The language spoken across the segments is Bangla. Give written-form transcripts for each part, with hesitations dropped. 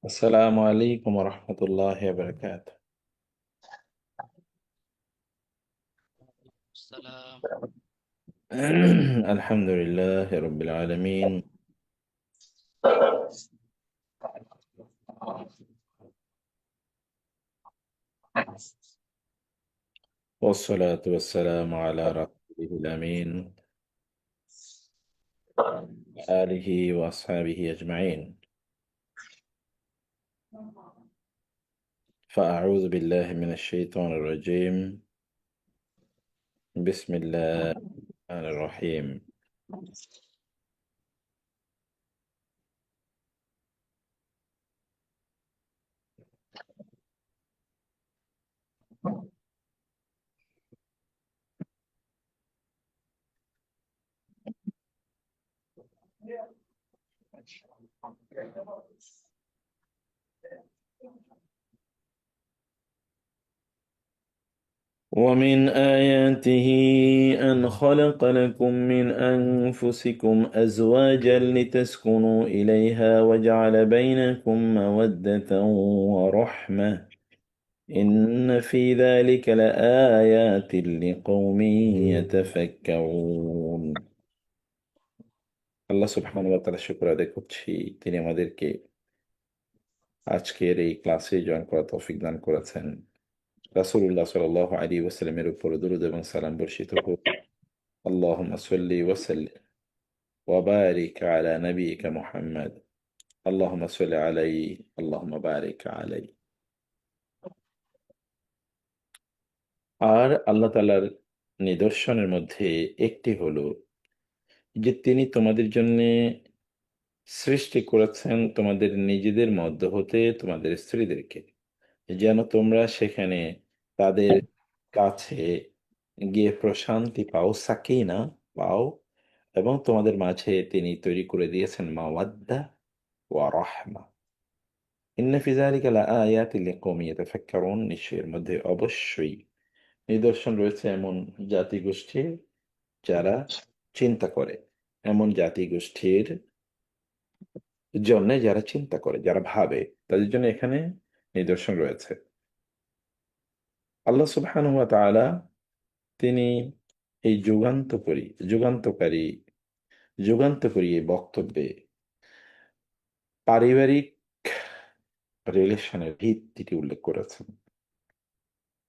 السلام عليكم ورحمة الله وبركاته. السلام. الحمد لله رب العالمين، والصلاة والسلام على رسوله الأمين، آله وأصحابه أجمعين. فأعوذ بالله من الشيطان الرجيم. بسم الله الرحمن الرحيم. ومن آياته أن خلق لكم من أنفسكم أزواجا لتسكنوا إليها وجعل بينكم مودة ورحمة إن في ذلك لآيات لقوم يتفكرون। আল্লাহ সুবহানাহু ওয়া তাআলা শুকর আদায় করছি, তিনি আমাদেরকে আজকের এই ক্লাসে জয়েন করার তৌফিক দান করেছেন। রাসূলুল্লাহ সাল্লাল্লাহু আলাইহি ওয়াসাল্লামের উপর দরুদ এবং সালাম বর্ষিত হোক। আল্লাহুম্মা সাল্লি ওয়া সাল্লিম ওয়া বারিক আলা নাবিয়িকা মুহাম্মদ। আল্লাহুম্মা সাল্লি আলাইহি আল্লাহুম্মা বারিক আলাইহি। আর আল্লাহ তাআলার নিদর্শনের মধ্যে একটি হলো যে তিনি তোমাদের জন্যে সৃষ্টি করেছেন তোমাদের নিজেদের মধ্য হতে তোমাদের স্ত্রীদেরকে, যেন তোমরা সেখানে তাদের কাছে গিয়ে প্রশান্তি পাও, সাকিনা পাও, এবং তোমাদের মাঝে তিনি তৈরি করে দিয়েছেন মাওয়াদ্দা ওয়া রাহমা। ইন্না ফি যালিকা লাআয়াতিন লিকওমিন ইয়াতাফাক্কারুন। নিশ্চয়ই এর মধ্যে অবশ্যই নিদর্শন রয়েছে এমন জাতিগোষ্ঠীর যারা চিন্তা করে, এমন জাতিগোষ্ঠীর জন্যে যারা চিন্তা করে, যারা ভাবে, তাদের জন্য এখানে নিদর্শন রয়েছে। আল্লাহ সুবহানাহু ওয়া তাআলা তিনি এই যুগান্তকারী যুগান্তকারী এই বক্তব্যে পারিবারিক রিলেশনের ভিত্তিটি উল্লেখ করেছেন।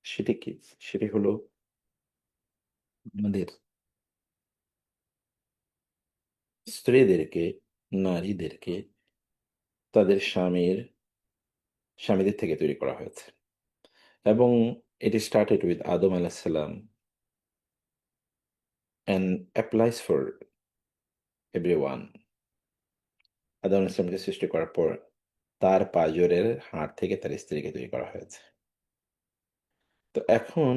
সেটি কি? সেটি হলো আমাদের স্ত্রীদেরকে, নারীদেরকে তাদের স্বামীদের থেকে তৈরি করা হয়েছে, এবং এটি স্টার্টেড উইথ আদম আলাইহিস সালাম and applies for everyone। আদম ইসলামকে সৃষ্টি করার পর তার পাঁজরের হাড় থেকে তার স্ত্রীকে তৈরি করা হয়েছে। তো এখন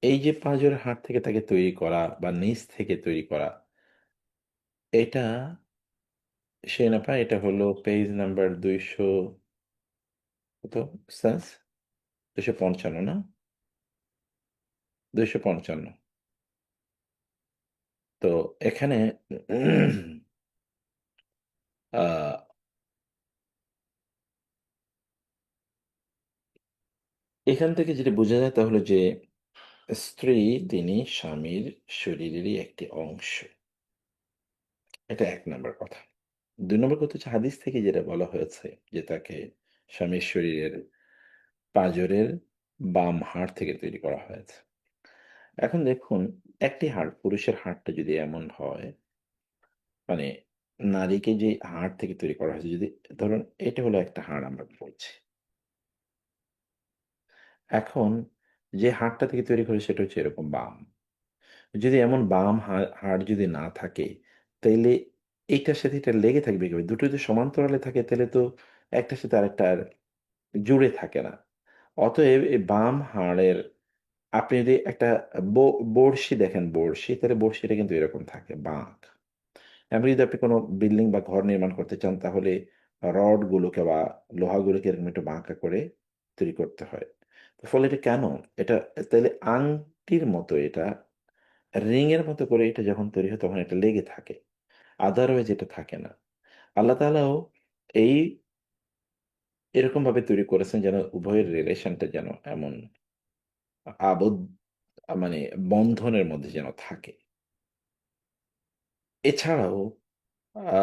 এই যে পাঁজরের হাড় থেকে তাকে তৈরি করা বা নিচ থেকে তৈরি করা, এটা সে না পায়। এটা হলো পেজ নাম্বার 200, কত সেন্স, 255 না, 255। তো এখানে আহ, এখান থেকে যেটা বোঝা যায় তা হলো যে স্ত্রী তিনি স্বামীর শরীরেরই একটি অংশ। এটা ১ নাম্বার কথা। ২ নম্বর কথা হচ্ছে হাদিস থেকে যেটা বলা হয়েছে যে তাকে স্বামীর শরীরের পাঁজরের বাম হাড় থেকে তৈরি করা হয়েছে। এখন দেখুন, একটি হাড়, পুরুষের হাড়টা যদি এমন হয়, মানে নারীকে যে হাড় থেকে তৈরি করা হয়েছে, যদি ধরুন এটা হলো একটা হাড় আমরা বলছি। এখন যে হাড়টা থেকে তৈরি করে সেটা হচ্ছে এরকম বাম। যদি এমন বাম হাড় যদি না থাকে, তাইলে এইটার সাথে এটা লেগে থাকবে কিভাবে? দুটো যদি সমান্তরালে থাকে তাহলে তো একটার সাথে আরেকটা আর জুড়ে থাকে না। অতএব এই বাম হাড়ের, আপনি যদি একটা বড়শি দেখেন, বড়শি, তাহলে বড়শিটা কিন্তু এরকম থাকে বাঁক। এমন যদি আপনি কোনো বিল্ডিং বা ঘর নির্মাণ করতে চান, তাহলে রডগুলোকে বা লোহাগুলোকে এরকম একটু বাঁকা করে তৈরি করতে হয়। তো ফলে এটা কেন? এটা তাইলে আংটির মতো, এটা রিং এর মতো করে এটা যখন তৈরি হয় তখন এটা লেগে থাকে। আদারওয়াইজ এটা থাকে না। আল্লাহ তাআলাও এই এরকমভাবে তৈরি করেছেন যেন উভয়ের রিলেশনটা যেন এমন আবদ মানে বন্ধনের মধ্যে যেন থাকে। এছাড়াও আ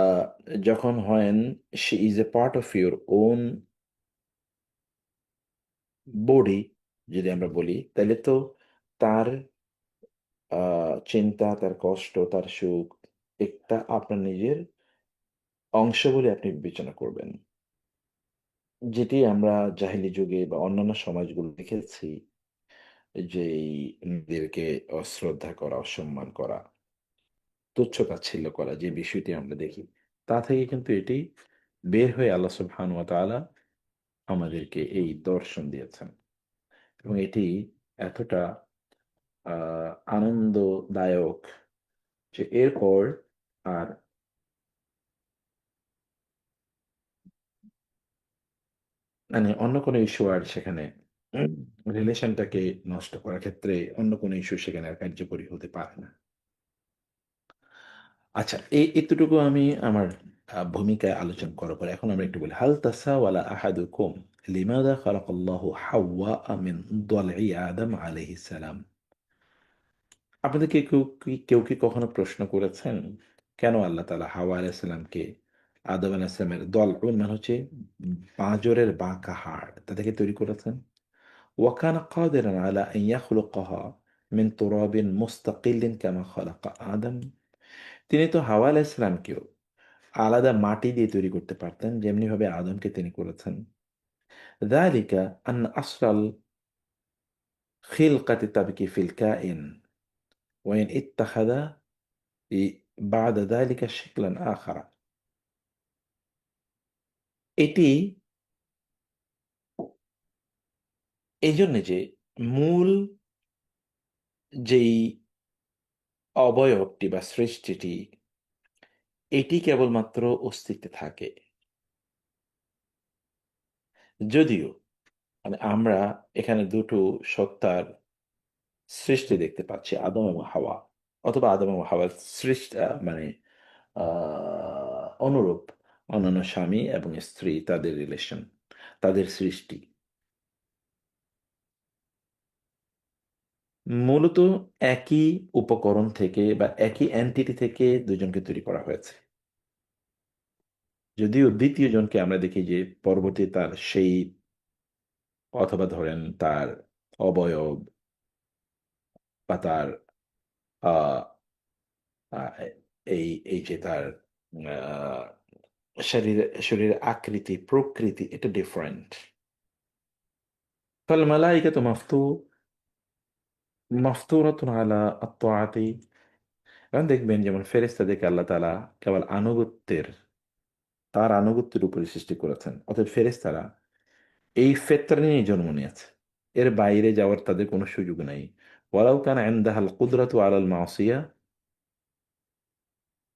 যখন হয়েন she is a part of your own body যদি আমরা বলি, তাইলে তো তার আ চিন্তা, তার কষ্ট, তার সুখ একটা আপনার নিজের অংশ বলে আপনি বিবেচনা করবেন। যেটি আমরা জাহেলী যুগে বা অন্যান্য সমাজগুলো দেখেছি যে এই মেয়েদেরকে অশ্রদ্ধা করা, অসম্মান করা, তুচ্ছ-তাচ্ছিল্য করা যে বিষয়টি আমরা দেখি, তা থেকে কিন্তু এটি বের হয়ে আল্লাহ সুবহানাহু ওয়া তাআলা আমাদেরকে এই দর্শন দিয়েছেন। এবং এটি এতটা আ আনন্দদায়ক যে এরপর আর মানে অন্য কোনো ইস্যু আর সেখানে উম রিলেশনটাকে নষ্ট করার ক্ষেত্রে অন্য কোনো ইস্যু সেখানে আর কার্যকরী হতে পারে না। আচ্ছা, এতটুকু আমি আমার ভূমিকায় আলোচনা করার পরে এখন আমরা একটু বলি, হাল তাসাওয়ালা আহাদুকুম লিমাযা খালাকাল্লাহু হাওয়া মিন দলই আদম আলাইহিস সালাম? আপনাদের কেউ কি কখনো প্রশ্ন করেছেন, কেন আল্লাহ তাআলা হাওয়া আলাইহিস সালামকে আদম আলাইহিস সালামের দলউন মানে হচ্ছে পাঁজরের বাঁকা হাড় তা থেকে তৈরি করেছেন? ওয়া কানা কাদিরান আলা আন ইয়াখলুকাহা মিন তুরাবিন মুস্তাকিল্লিন কামা খালাকা আদম। তিনি তো হাওয়া আলাইহিস সালামকেও আলাদা মাটি দিয়ে তৈরি করতে পারতেন, যেমনিভাবে আদমকে তিনি করেছেন। যালিকা আন আসলাল খিলকাতি তাবকি ফিল কাইন ওয়া ইন ইত্তাখাযা বা'দা যালিকা শাকলান আখারা। এটি এইজন্য যে মূল যেই অবয়বটি বা সৃষ্টিটি এটি কেবলমাত্র অস্তিত্বে থাকে। যদিও মানে আমরা এখানে দুটো সত্তার সৃষ্টি দেখতে পাচ্ছি, আদম এবং হাওয়া। অথবা আদম এবং হাওয়ার মানে অনুরূপ অন্যান্য স্বামী এবং স্ত্রী তাদের রিলেশন, তাদের সৃষ্টি। মূলত একই উপকরণ থেকে বা একই এন্টিটি থেকে ২ জনকে তৈরি করা হয়েছে। যদিও ২য় জনকে আমরা দেখি যে পরবর্তী তার সেই অথবা ধরেন তার অবয়ব বা তার আ আ এই যে তার আ শরীরের আকৃতি, প্রকৃতি এটা ডিফারেন্ট। فالملائكة মাফতুরাতুন আলা আত-তাআতি। এখন দেখবেন যেমন ফেরেশতাদেরকে আল্লাহ তাআলা কেবল তার আনুগত্যের উপরে সৃষ্টি করেছেন। অতএব ফেরেশতারা এই ফেতরা নিয়েই জন্ম নিয়েছে। এর বাইরে যাওয়ার তাদের কোনো সুযোগ নাই। ওয়ালাউ কানা ইনদাহাল কুদরাতু আলাল মাসিয়া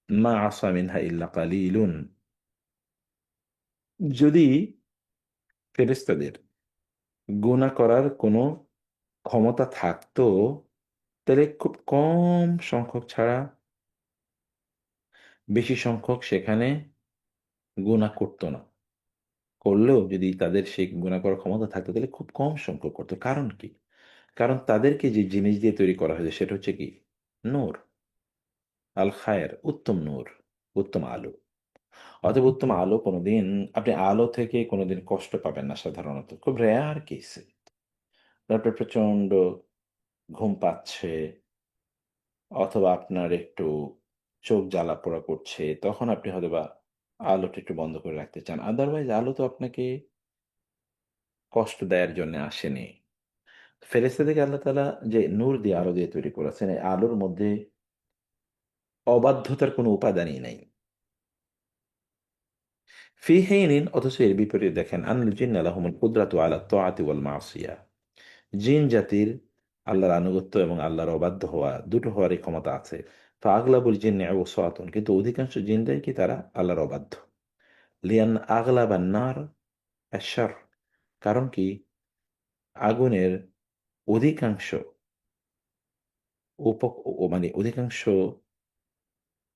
মা আসা মিনহা ইল্লা কালিলুন। যদি ফেরেশতাদের গুনাহ করার কোনো ক্ষমতা থাকতো, তাহলে খুব কম সংখ্যক ছাড়া বেশি সংখ্যক সেখানে গুনাহ করত না। করলেও যদি তাদের সেই গুনাহ করার ক্ষমতা থাকতো তাহলে খুব কম সংখ্যক করত। কারণ কি? কারণ তাদেরকে যে জিনিস দিয়ে তৈরি করা হয়েছে সেটা হচ্ছে কি? নূর, আল খায়ের, উত্তম নূর, উত্তম আলো। অতএব উত্তম আলো কোনোদিন আপনি আলো থেকে কোনোদিন কষ্ট পাবেন না সাধারণত। খুব রেয়ার কেসে। আপনার প্রচন্ড ঘুম পাচ্ছে অথবা আপনার একটু চোখ জ্বালা-পোড়া করছে, তখন আপনি হয়তোবা আলোটা একটু বন্ধ করে রাখতে চান। আদারওয়াইজ আলো তো আপনাকে কষ্ট দেয়ার জন্যে আসেনি। ফেরেশতাদেরকে আল্লাহ তাআলা যে নূর দিয়ে আলো দিয়ে তৈরি করেছেন, এই আলোর মধ্যে অবাধ্যতার কোনো উপাদানই নাই। ফি হিনিন অথচ এর বিপরীতে দেখেন আনাল জিন্না লাহুমুল কুদরাতু আলা তাআতি ওয়াল মাসিয়া। জিন জাতির আল্লাহর আনুগত্য এবং আল্লাহর অবাধ্য হওয়া দুটো হওয়ারই ক্ষমতা আছে। আগলাবুল জিন্নি উসাতুন, কিন্তু অধিকাংশ জিনরাই কি তারা আল্লাহর অবাধ্য। লিয়ান আগলাবান নার আশ-শার, কারণ কি আগুনের অধিকাংশ উপ মানে অধিকাংশ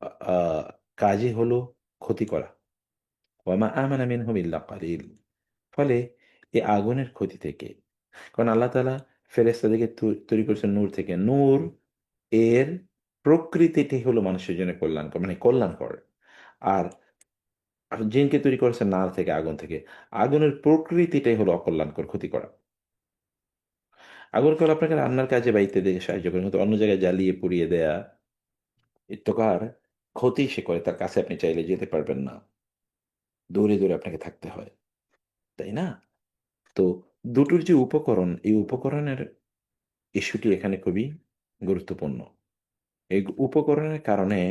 আ আ কাজই হলো ক্ষতি করা। ওয়া মা আমানা মিনহুম ইল্লা কালিল। ফলে এই আগুনের ক্ষতি থেকে, কারণ আল্লাহ তাআলা ফেরেশতাদেরকে তৈরি করেছেন নূর থেকে। নূর এর প্রকৃতিটি হলো মানুষের জন্য কল্যাণকর, মানে কল্যাণকর। আর জিনকে তৈরি করেছেন নার থেকে, আগুন থেকে। আগুনের প্রকৃতিটাই হলো অকল্যাণকর, ক্ষতি করা। আগুন কেবল আপনাকে রান্নার কাজে বাইতে দিয়ে সাহায্য করে, কিন্তু অন্য জায়গায় জ্বালিয়ে পুড়িয়ে দেয়া এর প্রকার ক্ষতি সে করে, তার কাছে আপনি চাইলে যেতে পারবেন না। দূরে, দূরে আপনাকে থাকতে হয়। তাই না? তো দুটোর যে উপকরণ, এই উপকরণের ইস্যুটি এখানে খুবই গুরুত্বপূর্ণ। এই উপকরণের কারণে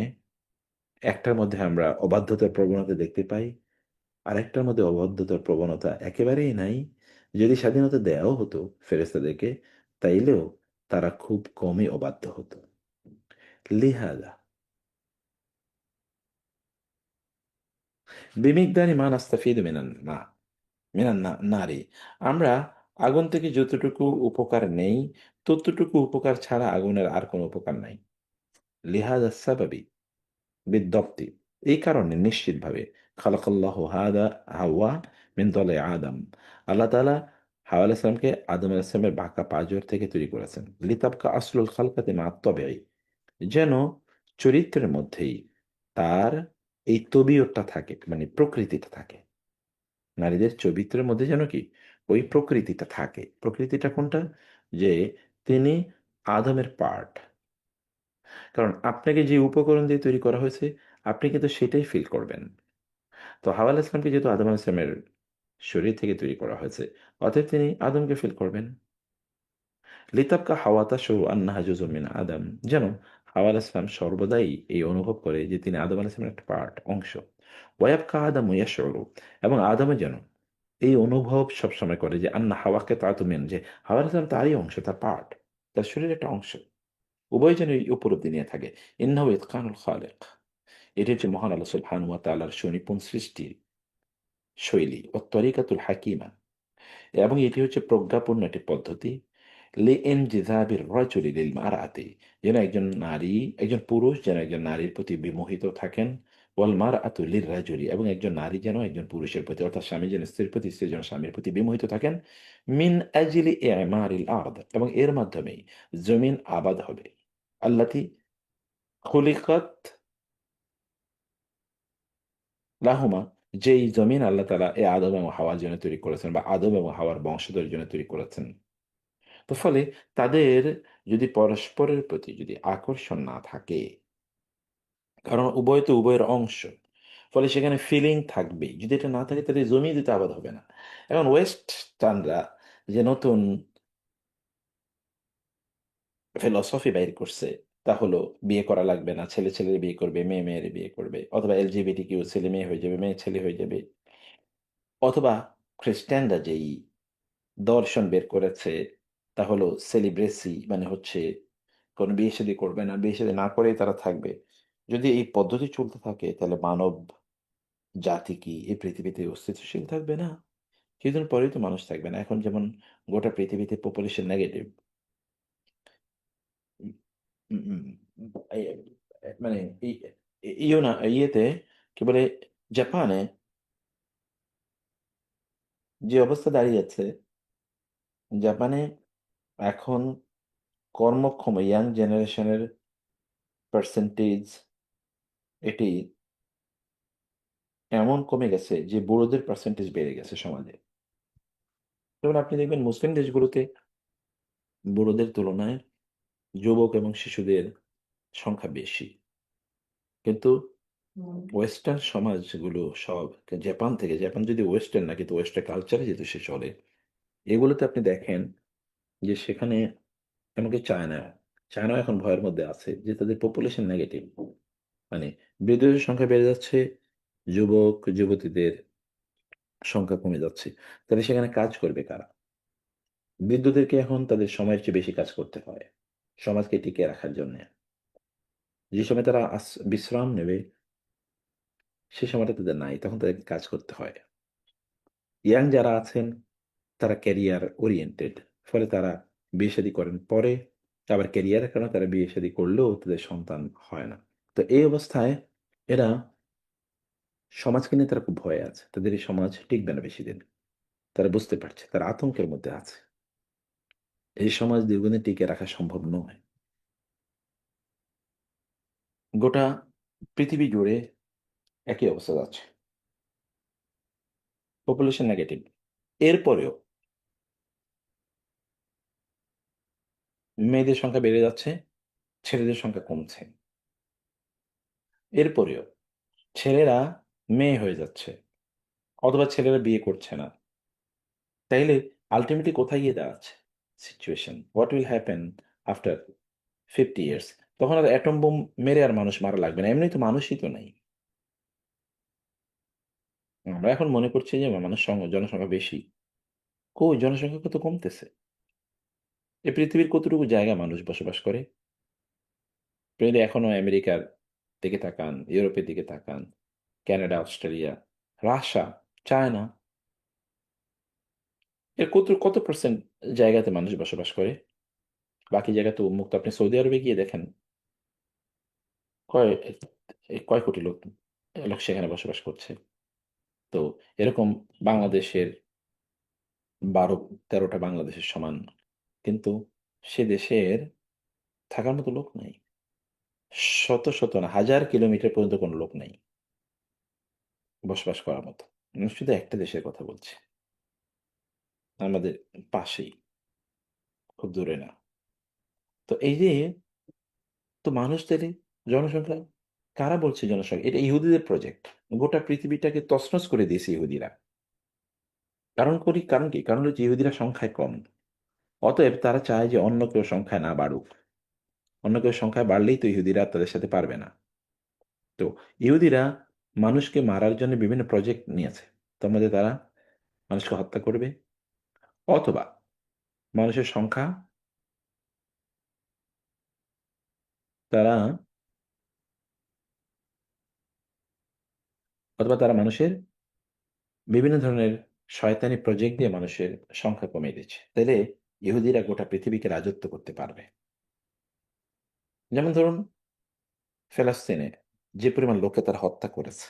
একটার মধ্যে আমরা অবাধ্যতার প্রবণতা দেখতে পাই, আরেকটার মধ্যে অবাধ্যতার প্রবণতা একেবারেই নাই। যদি স্বাধীনতা দেওয়াও হতো ফেরেশতাদেরকে, তাইলেও তারা খুব কমই অবাধ্য হতো। লিহাযা বিমিকদারি মা নাস্তাফিদু মিনান নারী। আমরা আগুন থেকে যতটুকু উপকার নেই, ততটুকু উপকার ছাড়া আগুনের আর কোনো উপকার নাই। লিহাযা সাবাবি বিদ্যপ্তি, এই কারণে নিশ্চিতভাবে খালাকাল্লাহু হাওয়া মিন দলে আদম, আল্লাহ তাআলা হাওয়া আলাইহিস সালামকে আদম আলাইহিস সালামের বাঁকা পাঁজর থেকে তৈরি করেছেন। লিতাবকা আসলুল খালকাতি মা আত-তাবিঈ, যেন চরিত্রের মধ্যেই তার এই তবিয়তটা থাকে, মানে প্রকৃতিটা থাকে। নারীদের চরিত্রের মধ্যে যেন কি ওই প্রকৃতিটা থাকে। প্রকৃতিটা কোনটা? যে তিনি আদমের পার্ট। কারণ আপনাকে যে উপকরণ দিয়ে তৈরি করা হয়েছে, আপনি কিন্তু সেটাই ফিল করবেন। তো হাওয়া আলাইহিস সালামকে যেহেতু আদম আলাইহিস সালামের শরীর থেকে তৈরি করা হয়েছে, অতএব তিনি আদমকে ফিল করবেন। লিতাবকা হাওয়া তাশউরু আন্নাহা জুজউম মিন আদম, যেন হাওয়া আলাইহিস সালাম সর্বদাই এই অনুভব করে যে তিনি আদম আলাইহিস সালামের একটা পার্ট, অংশ। ওয়ায়াবকা আদমু ইয়াশউরু, এবং আদমও যেন এই অনুভব সবসময় করে যে আন্না হাওয়াকে তাআতু মিন, যে হাওয়া আলাইহিস সালাম তারই অংশ, তার পার্ট, তার শরীরের একটা অংশ। উভয় যেন এই উপলব্ধি নিয়ে থাকে। ইন্নাহু ইতকানুল খালিক, এটি হচ্ছে মহান আল্লাহ সুবহানাহু ওয়া তাআলার সুনিপুণ সৃষ্টির শৈলী ও তরিকাতুল হাকিমা, এবং এটি হচ্ছে প্রজ্ঞাপূর্ণ একটি পদ্ধতি। লিইনজিযাবির রাজুলি লিল মারআতি, যেন একজন নারী, একজন পুরুষ যেন একজন নারীর প্রতি বিমোহিত থাকেন। ওয়াল মারআতু লিররাজুলি, এবং একজন নারী যেন একজন পুরুষের প্রতি, অর্থাৎ স্বামী যেন স্ত্রীর প্রতি, স্ত্রী যেন স্বামীর প্রতি বিমোহিত থাকেন। মিন আজলি ইমারিল আরদ, এবং এর মাধ্যমেই জমিন আবাদ হবে। আল্লাতি খুলিকাত লাহুমা, যেই জমিন আল্লাহ তাআলা এই আদম এবং হাওয়ার জন্য তৈরি করেছেন, বা আদম এবং হাওয়ার বংশধরের জন্য তৈরি করেছেন। তো ফলে তাদের যদি পরস্পরের প্রতি যদি আকর্ষণ না থাকে, কারণ উভয় তো উভয়ের অংশ, ফলে সেখানে ফিলিং থাকবেই। যদি এটা না থাকে তাহলে জমি দিতে আবাদ হবে না। এখন ওয়েস্টার্নরা যে নতুন ফিলসফি বাইর করছে, তা হলো বিয়ে করা লাগবে না, ছেলে ছেলের বিয়ে করবে, মেয়ে মেয়ের বিয়ে করবে, অথবা এলজিবিটি কিউ, ছেলে মেয়ে হয়ে যাবে, মেয়ে ছেলে হয়ে যাবে। অথবা খ্রিস্টানরা যেই দর্শন বের করেছে, তা হলো সেলিব্রেসি, মানে হচ্ছে কোনো বিয়ে শাদী করবে না, বিয়ে শাদী না করেই তারা থাকবে। যদি এই পদ্ধতি চলতে থাকে, তাহলে মানব জাতি কি এই পৃথিবীতে অস্তিত্বশীল থাকবে না? কিছুদিন পরেই তো মানুষ থাকবে না। এখন যেমন গোটা পৃথিবীতে পপুলেশন নেগেটিভ। মানে ইয়েতে কি বলে, জাপানে যে অবস্থা দাঁড়িয়ে যাচ্ছে, জাপানে এখন কর্মক্ষম ইয়াং জেনারেশনের পার্সেন্টেজ এটি এমন কমে গেছে যে বুড়োদের পার্সেন্টেজ বেড়ে গেছে সমাজে। যেমন আপনি দেখবেন মুসলিম দেশগুলোতে বুড়োদের তুলনায় যুবক এবং শিশুদের সংখ্যা বেশি। কিন্তু ওয়েস্টার্ন সমাজগুলো সব, জাপান যদি ওয়েস্টার্ন না, কিন্তু ওয়েস্টার্ন কালচারে যেহেতু সে চলে, এগুলোতে আপনি দেখেন যে সেখানে, এমনকি চায়না এখন ভয়ের মধ্যে আছে যে তাদের পপুলেশন নেগেটিভ, মানে বৃদ্ধদের সংখ্যা বেড়ে যাচ্ছে, যুবক যুবতীদের সংখ্যা কমে যাচ্ছে। তাহলে সেখানে কাজ করবে কারা? বৃদ্ধদেরকে এখন তাদের সময়ের চেয়ে বেশি কাজ করতে হয় সমাজকে টিকিয়ে রাখার জন্য। যে সময় তারা বিশ্রাম নেবে, সে সময়টা তাদের নাই, তখন তাদেরকে কাজ করতে হয়। ইয়াং যারা আছেন তারা ক্যারিয়ার ওরিয়েন্টেড, ফলে তারা বিয়ে শাদী করেন পরে, আবার ক্যারিয়ারের কারণে তারা বিয়ে শাদী করলেও তাদের সন্তান হয় না। তো এই অবস্থায় এরা সমাজকে নিয়ে তারা খুব ভয়ে আছে, তাদের এই সমাজ টিকবে না বেশি দিন। তারা বুঝতে পারছে, তারা আতঙ্কের মধ্যে আছে। এই সমাজ দীর্ঘদিন টিকে রাখা সম্ভব নয়। গোটা পৃথিবী জুড়ে একই অবস্থা যাচ্ছে। Population negative. এরপরেও মেয়েদের সংখ্যা বেড়ে যাচ্ছে, ছেলেদের সংখ্যা কমছে। এরপরেও ছেলেরা মেয়ে হয়ে যাচ্ছে, অথবা ছেলেরা বিয়ে করছে না। তাইলে আল্টিমেটলি কোথায় গিয়ে দাঁড়াচ্ছে situation? What will happen after 50 years? তখন আর অ্যাটম বোম মেরে আর মানুষ মারা লাগবে না, এমনি তো মানুষই তো নাই। আমরা এখন মনে করছি যে জনসংখ্যা বেশি। কই, জনসংখ্যা কত কমতেছে। এই পৃথিবীর কতটুকু জায়গা মানুষ বসবাস করে? আপনি যদি এখনো আমেরিকার দিকে তাকান, ইউরোপের দিকে তাকান, কানাডা, অস্ট্রেলিয়া, রাশিয়া, চায়না, এর কত কত পার্সেন্ট জায়গাতে মানুষ বসবাস করে? বাকি জায়গা তো উন্মুক্ত। আপনি সৌদি আরবে গিয়ে দেখেন, কয় কয় কোটি লোক লোক সেখানে বসবাস করছে। তো এরকম বাংলাদেশের 12-13টা বাংলাদেশের সমান, কিন্তু সে দেশের থাকার মতো লোক নাই। শত শত না, হাজার কিলোমিটার পর্যন্ত কোনো লোক নাই বসবাস করার মতো। আমি শুধু একটা দেশের কথা বলছি, আমাদের পাশেই, খুব দূরে না। তো এই যে, তো মানুষ তাহলে জনসংখ্যা, কারা বলছে জনসংখ্যা? এটা ইহুদিদের প্রজেক্ট। গোটা পৃথিবীটাকে তছনছ করে দিয়েছে ইহুদিরা। কারণ কি? কারণ হচ্ছে ইহুদিরা সংখ্যায় কম। অতএব তারা চায় যে অন্য কেউ সংখ্যায় না বাড়ুক। অন্য কেউ সংখ্যায় বাড়লেই তো ইহুদিরা তাদের সাথে পারবে না। তো ইহুদিরা মানুষকে মারার জন্য বিভিন্ন প্রজেক্ট নিয়েছে। তার মধ্যে তারা মানুষকে হত্যা করবে, অথবা মানুষের সংখ্যা, তারা তারা মানুষের বিভিন্ন ধরনের শয়তানি প্রজেক্ট দিয়ে মানুষের সংখ্যা কমিয়ে দিচ্ছে। তাইলে ইহুদিরা গোটা পৃথিবীকে রাজত্ব করতে পারবে। যেমন ধরুন, ফেলাস্তিনে যে পরিমাণ লোককে তারা হত্যা করেছে,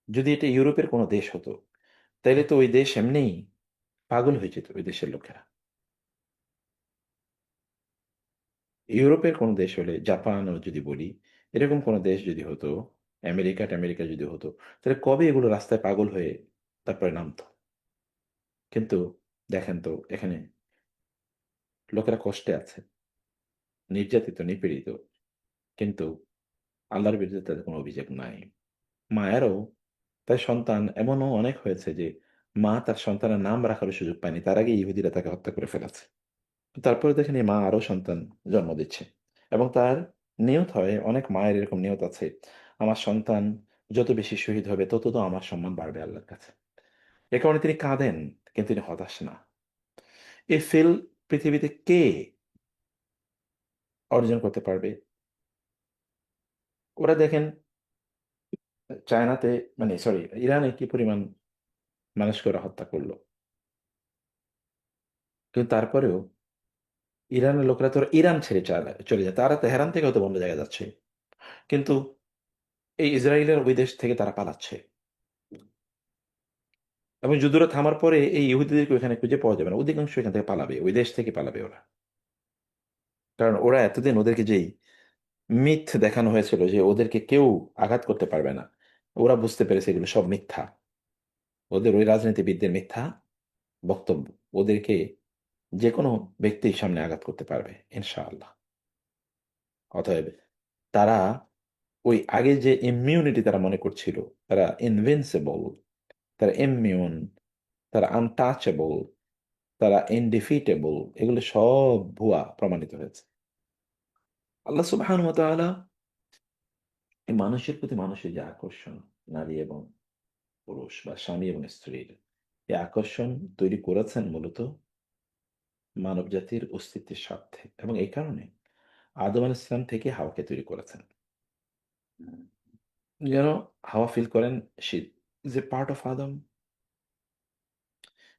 যদি এটা ইউরোপের কোনো দেশ হতো, তাইলে তো ওই দেশ এমনিই পাগল হয়ে যেত, ওই দেশের লোকেরা। ইউরোপের কোনো দেশ হলে, জাপানও যদি বলি, এরকম কোনো দেশ যদি হতো, আমেরিকা যদি হতো, তাহলে কবে এগুলো রাস্তায় পাগল হয়ে তারপরে নামতো। কিন্তু দেখেন তো, এখানে লোকেরা কষ্টে আছে, নির্যাতিত, নিপীড়িত, কিন্তু আল্লাহর বিরুদ্ধে তাদের কোনো অভিযোগ নাই। মায়েরও তার সন্তান এমনও অনেক হয়েছে যে মা তার সন্তানের নাম রাখার সুযোগ পায়নি, তার আগে ইহুদিরা তাকে হত্যা করে ফেলেছে। তারপরে দেখেন এই মা আরো সন্তান জন্ম দিচ্ছে, এবং তার নিয়ত হয়, অনেক মায়ের এরকম নিয়ত আছে, আমার সন্তান যত বেশি শহীদ হবে তত তো আমার সম্মান বাড়বে আল্লাহর কাছে। এ কারণে তিনি কাঁদেন, কিন্তু তিনি হতাশ না। এই ফিল পৃথিবীতে কে অর্জন করতে পারবে? ওরা দেখেন চায়নাতে, মানে সরি, ইরানে কি পরিমাণ মানুষকে ওরা হত্যা করলো। কিন্তু তারপরেও ইরানের লোকেরা তো ইরান ছেড়ে চলে যায়, তারা তেহরান থেকে হয়তো অন্য জায়গায় যাচ্ছে, কিন্তু এই ইসরায়েলের ওই দেশ থেকে তারা পালাচ্ছে। এবং যুদ্ধটা থামার পরে এই ইহুদিদেরকে ওখানে খুঁজে পাওয়া যাবে না, অধিকাংশ এখান থেকে পালাবে, ওই দেশ থেকে পালাবে ওরা। কারণ ওরা এতদিন ওদেরকে যেই মিথ দেখানো হয়েছিল যে ওদেরকে কেউ আঘাত করতে পারবে না, ওরা বুঝতে পেরেছে এগুলো সব মিথ্যা। ওদের ওই রাজনীতিবিদদের মিথ্যা বক্তব্য, ওদেরকে যে কোনো ব্যক্তির সামনে আঘাত করতে পারবে ইনশাআল্লাহ। অতএব তারা ওই আগে যে ইমিউনিটি তারা মনে করছিল, তারা ইনভিনসিবল, তারা ইমিউন, তারা আনটাচেবল, তারা ইনডিফিটেবল, এগুলো সব ভুয়া প্রমাণিত হয়েছে। আল্লাহ সুবহানাহু ওয়া তাআলা এই মানুষের প্রতি মানুষের যে আকর্ষণ, নারী এবং পুরুষ বা স্বামী এবং স্ত্রীর এই আকর্ষণ তৈরি করেছেন মূলত মানব জাতির অস্তিত্বের স্বার্থে, এবং এই কারণে আদম আলাইহিস সালাম থেকে হাওয়াকে তৈরি করেছেন, যেন হাওয়া ফিল করেন she is a part of Adam,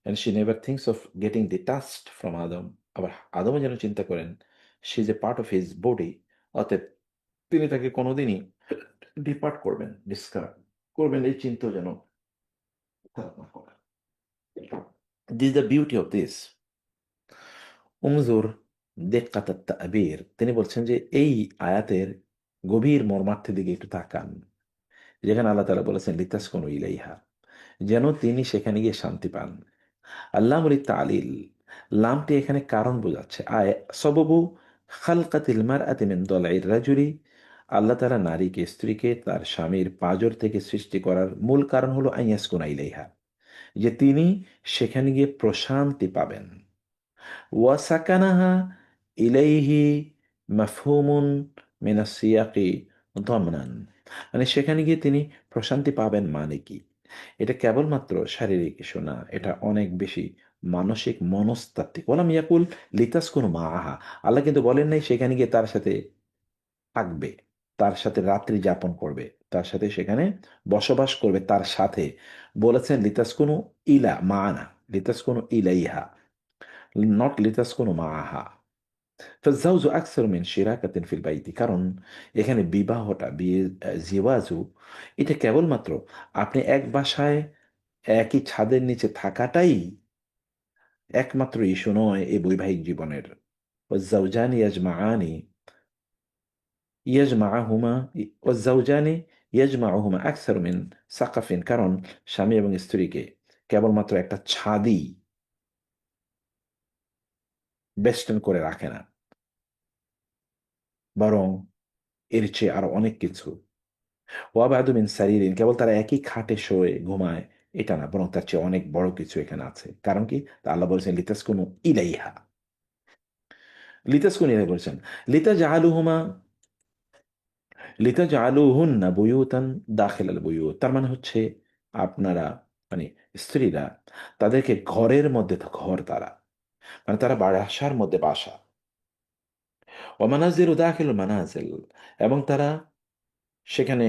and she never thinks of getting detached from আদম। আবার আদমও যেন চিন্তা করেন she is a part of his body, অতএব তিনি তাকে কোনোদিনই ডিপার্ট করবেন, ডিসকার্ড করবেন, এই চিন্তাও যেন তারা না করেন। This the beauty of this উনজুর দিক্কাত তা'বীর। তিনি বলছেন যে এই আয়াতের গভীর মর্মার্থের দিকে একটু তাকান। যেখানে আল্লাহ তাআলা বলেছেন লিতাসকুনু ইলাইহা, যেন তিনি সেখানে গিয়ে শান্তি পান। আল্লামুল তালিল, লামটি এখানে কারণ বোঝাচ্ছে। আয় সববু খালকাতিল মারআতি মিন দলাইর রাজুলি, আল্লাহ তাআলা নারীকে, স্ত্রীকে তার স্বামীর পাঁজর থেকে সৃষ্টি করার মূল কারণ হলো আইয়াসকুনা ইলাইহা, যে তিনি সেখানে গিয়ে প্রশান্তি পাবেন। ওয়াসাকানাহা ইলাইহি মাফহুমুন মিনাস সিয়াকি দমনান, মানে সেখানে গিয়ে তিনি প্রশান্তি পাবেন মানে কি? এটা কেবলমাত্র শারীরিক ইস্যু না, এটা অনেক বেশি মানসিক মনস্তাত্ত্বিক। ওয়ালাম ইয়াকুল লিতাসকুনু মাআহা, আল্লাহ কিন্তু বলেন নাই সেখানে গিয়ে তার সাথে থাকবে, তার সাথে রাত্রি যাপন করবে, তার সাথে সেখানে বসবাস করবে তার সাথে। বলেছেন লিতাসকুনু ইলা মাআনা, লিতাসকুনু ইলাইহা, নট লিতাসকুনু মাআহা। ফাজ্জাওজু আকসারু মিন শিরাকাতিন ফিল বাইতি, কারণ এখানে বিবাহটা, বিয়ে, জিওয়াজু, এটা কেবলমাত্র আপনি এক বাসায় একই ছাদের নিচে থাকাটাই একমাত্র ইস্যু নয় এই বৈবাহিক জীবনের। ওয়াজ্জাওজানি ইয়াজমাআনি, ইয়াজমাআহুমা, ওয়াজ্জাওজানি ইয়াজমাউহুমা আকসারু মিন সাকাফিন, কারণ স্বামী এবং স্ত্রীকে কেবলমাত্র একটা ছাদই বেষ্টন করে রাখে না, বরং এর চেয়ে আরো অনেক কিছু। ওয়াবাদু মিন সারিরিন, কেবল তারা একই খাটে শোয়ে ঘুমায় এটা না, বরং তার চেয়ে অনেক বড় কিছু এখানে আছে। কারণ কি? তা আল্লাহ বলছেন লিতাসকুনু ইলাইহা, লিতাসকুনু ইলাইহা বলছেন। লিতা জাআলুহুমা, লিতা জাআলুহুন্না বুয়ুতান দাখিলাল বুয়ুত, তার মানে হচ্ছে আপনারা, মানে স্ত্রীরা, তাদেরকে ঘরের মধ্যে, তো ঘর তারা, মানে তারা বাসার মধ্যে বাসা। ওমানাজিল দাখিল মানাজিল, এবং তারা সেখানে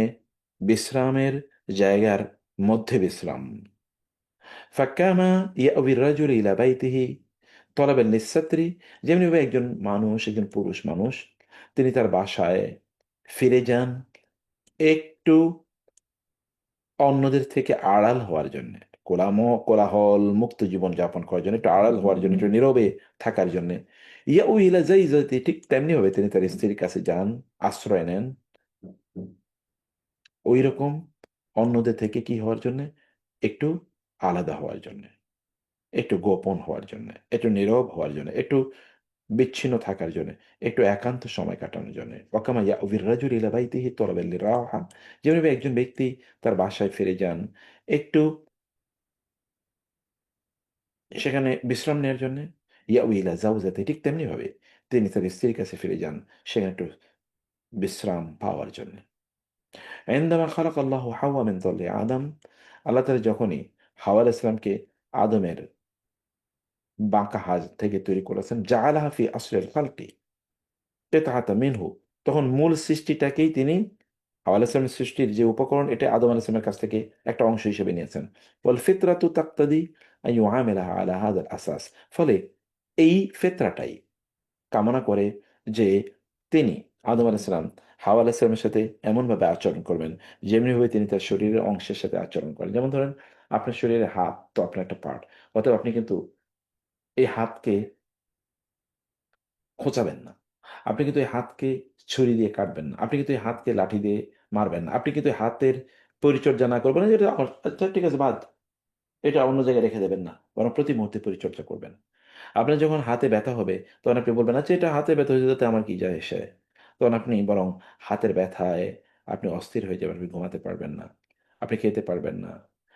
বিশ্রামের জায়গার মধ্যে বিশ্রাম। ফাক্কামা ইয়াউবির রাজুল ইলা বাইতিহি তলাবান লিসসাতরি, যেমনিভাবে একজন মানুষ, একজন পুরুষ মানুষ, তিনি তার বাসায় ফিরে যান একটু অন্যদের থেকে আড়াল হওয়ার জন্য, কোলাহল মুক্ত জীবন যাপন করার জন্য, একটু আড়াল হওয়ার জন্য, একটু নীরবে থাকার জন্য। ইয়া উইলা যাইজাতি, ঠিক তেমনি ভাবে তিনি তার স্ত্রীর কাছে যান, আশ্রয় নেন ওই রকম অন্যদের থেকে কি হওয়ার জন্য, একটু আলাদা হওয়ার জন্য, একটু গোপন হওয়ার জন্য, একটু নীরব হওয়ার জন্য, একটু বিচ্ছিন্ন থাকার জন্য, একটু একান্ত সময় কাটানোর জন্য। ওয়াকামা ইয়াউবির রাজুল ইলা বাইতিহি তলাবাল লিরাহা, যেভাবে একজন ব্যক্তি তার বাসায় ফিরে যান একটু সেখানে বিশ্রাম নেওয়ার জন্য, ইয়াউই ইলা জাওজাতি, ঠিক তেমনি ভাবে তিনি তার স্ত্রীর কাছে ফিরে যান সেখানে একটু বিশ্রাম পাওয়ার জন্য। عندما خلق الله حواء من ظل আদম, আল্লাহ তাআলা যখনই হাওয়া আলাইহিস সালামকে আদমের বাঁকা হাত থেকে তৈরি করেছেন, জাআলাহা ফি আসলিল খালকি কিতআতা মিনহু, তখন মূল সৃষ্টিটাকেই তিনি, হাওয়া আলাইহিস সালামের সৃষ্টির যে উপকরণ, এটা আদম আলাইহিস সালামের কাছ থেকে একটা অংশ হিসেবে নিয়েছেন। ওয়াল ফিতরাতু তাকতাদি আন ইউআমিলাহা আলা হাযাল আসাস, ফলে এই ফিতরাটাই কামনা করে যে তিনি, আদম আলাইহিস সালাম, হাওয়া আলাইহিস সালামের সাথে এমনভাবে আচরণ করবেন যেমনিভাবে তিনি তার শরীরের অংশের সাথে আচরণ করেন। যেমন ধরেন, আপনার শরীরের হাত তো আপনার একটা পার্ট, অতএব আপনি কিন্তু এই হাতকে খোঁচাবেন না। আপনি কিন্তু এই হাতকে ছুরি দিয়ে কাটবেন না। আপনি কিন্তু এই হাতকে লাঠি দিয়ে মারবেন না। আপনি কিন্তু এই হাতের পরিচর্যা না করবেন না যে, "এটা আমার, আচ্ছা ঠিক আছে বাদ।" এটা অন্য জায়গায় রেখে দেবেন না। বরং প্রতি মুহূর্তে পরিচর্যা করবেন। আপনার যখন হাতে ব্যথা হবে, তখন আপনি বলবেন, "আচ্ছা এটা হাতে ব্যথা হয়েছে তাতে আমার কি যায় আসে?" তখন আপনি বরং হাতের ব্যথায় আপনি অস্থির হয়ে যাবেন, আপনি ঘুমাতে পারবেন না। আপনি খেতে পারবেন না।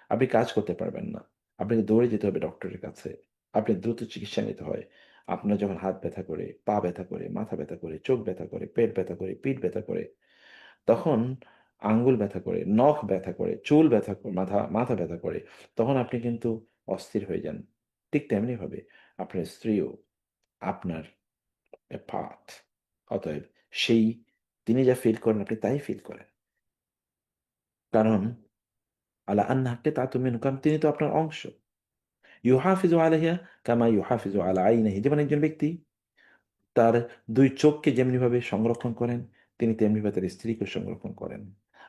আপনি কাজ করতে পারবেন না। আপনাকে দৌড়ে যেতে হবে ডক্টরের কাছে। আপনি দ্রুত চিকিৎসা নিতে হয়। আপনার যখন হাত ব্যথা করে, পা ব্যথা করে, মাথা ব্যথা করে, চোখ ব্যথা করে, পেট ব্যথা করে, পিঠ ব্যথা করে, তখন আঙ্গুল ব্যথা করে, নখ ব্যথা করে, চুল ব্যথা মাথা মাথা ব্যথা করে, তখন আপনি কিন্তু অস্থির হয়ে যান। ঠিক তেমনিভাবে আপনার স্ত্রীও আপনার পার্ট। অতএব সেই, তিনি যা ফিল করেন আপনি তাই ফিল করেন। কারণ আলা আন্নাহা কিতআতুম মিনহু, কারণ তিনি তো আপনার অংশ। ইউহাফিজু আলাইহা কামা ইউহাফিজু আলা আইনিহি, যেমন একজন ব্যক্তি তার ২ চোখকে যেমনিভাবে সংরক্ষণ করেন, তিনি তেমনিভাবে তার স্ত্রীকে সংরক্ষণ করেন।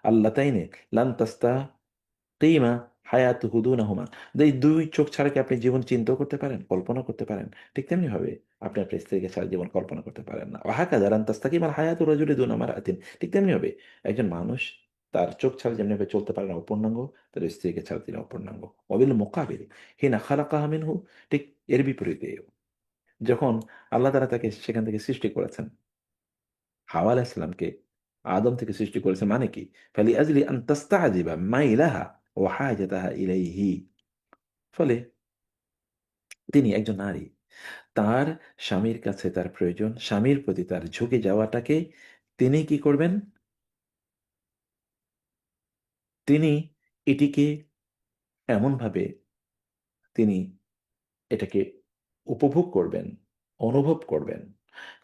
আল্লাতাইনে লান তাস্তাকিমা হায়াত হুদুনাহুমা। এই দুই চোখ ছাড়া কি আপনি জীবন চিন্তাও করতে পারেন, কল্পনা করতে পারেন? ঠিক তেমনি ভাবে আপনি আপনার স্ত্রীকে ছাড়া জীবন কল্পনা করতে পারেন না। ওয়াহাকাযা লান তাস্তাকিমাল হায়াতু রাজুলি দুনা মারআতিন। ঠিক তেমনি হবে একজন মানুষ তার চোখ ছাড়া যেমনিভাবে চলতে পারে না অপূর্ণাঙ্গ, তার স্ত্রীকে ছাড়া তিনি অপূর্ণাঙ্গ। ওয়াবিল মুকাবিল হিনা খালাকাহা মিনহু, ঠিক এর বিপরীতে যখন আল্লাহ তাআলা তাকে সেখান থেকে সৃষ্টি করেছেন, হাওয়া আলাইহিস সালামকে আদম থেকে সৃষ্টি করেছেন মানে কি? ফালিআজলি আন তাস্তা'জিবা মাইলাহা ওয়া হাজাতাহা ইলাইহি। ফলে তিনি একজন নারী, তার স্বামীর কাছে তার প্রয়োজন, স্বামীর প্রতি তার ঝুঁকে যাওয়াটাকে তিনি কি করবেন? তিনি এটিকে এমনভাবে তিনি এটাকে উপভোগ করবেন, অনুভব করবেন।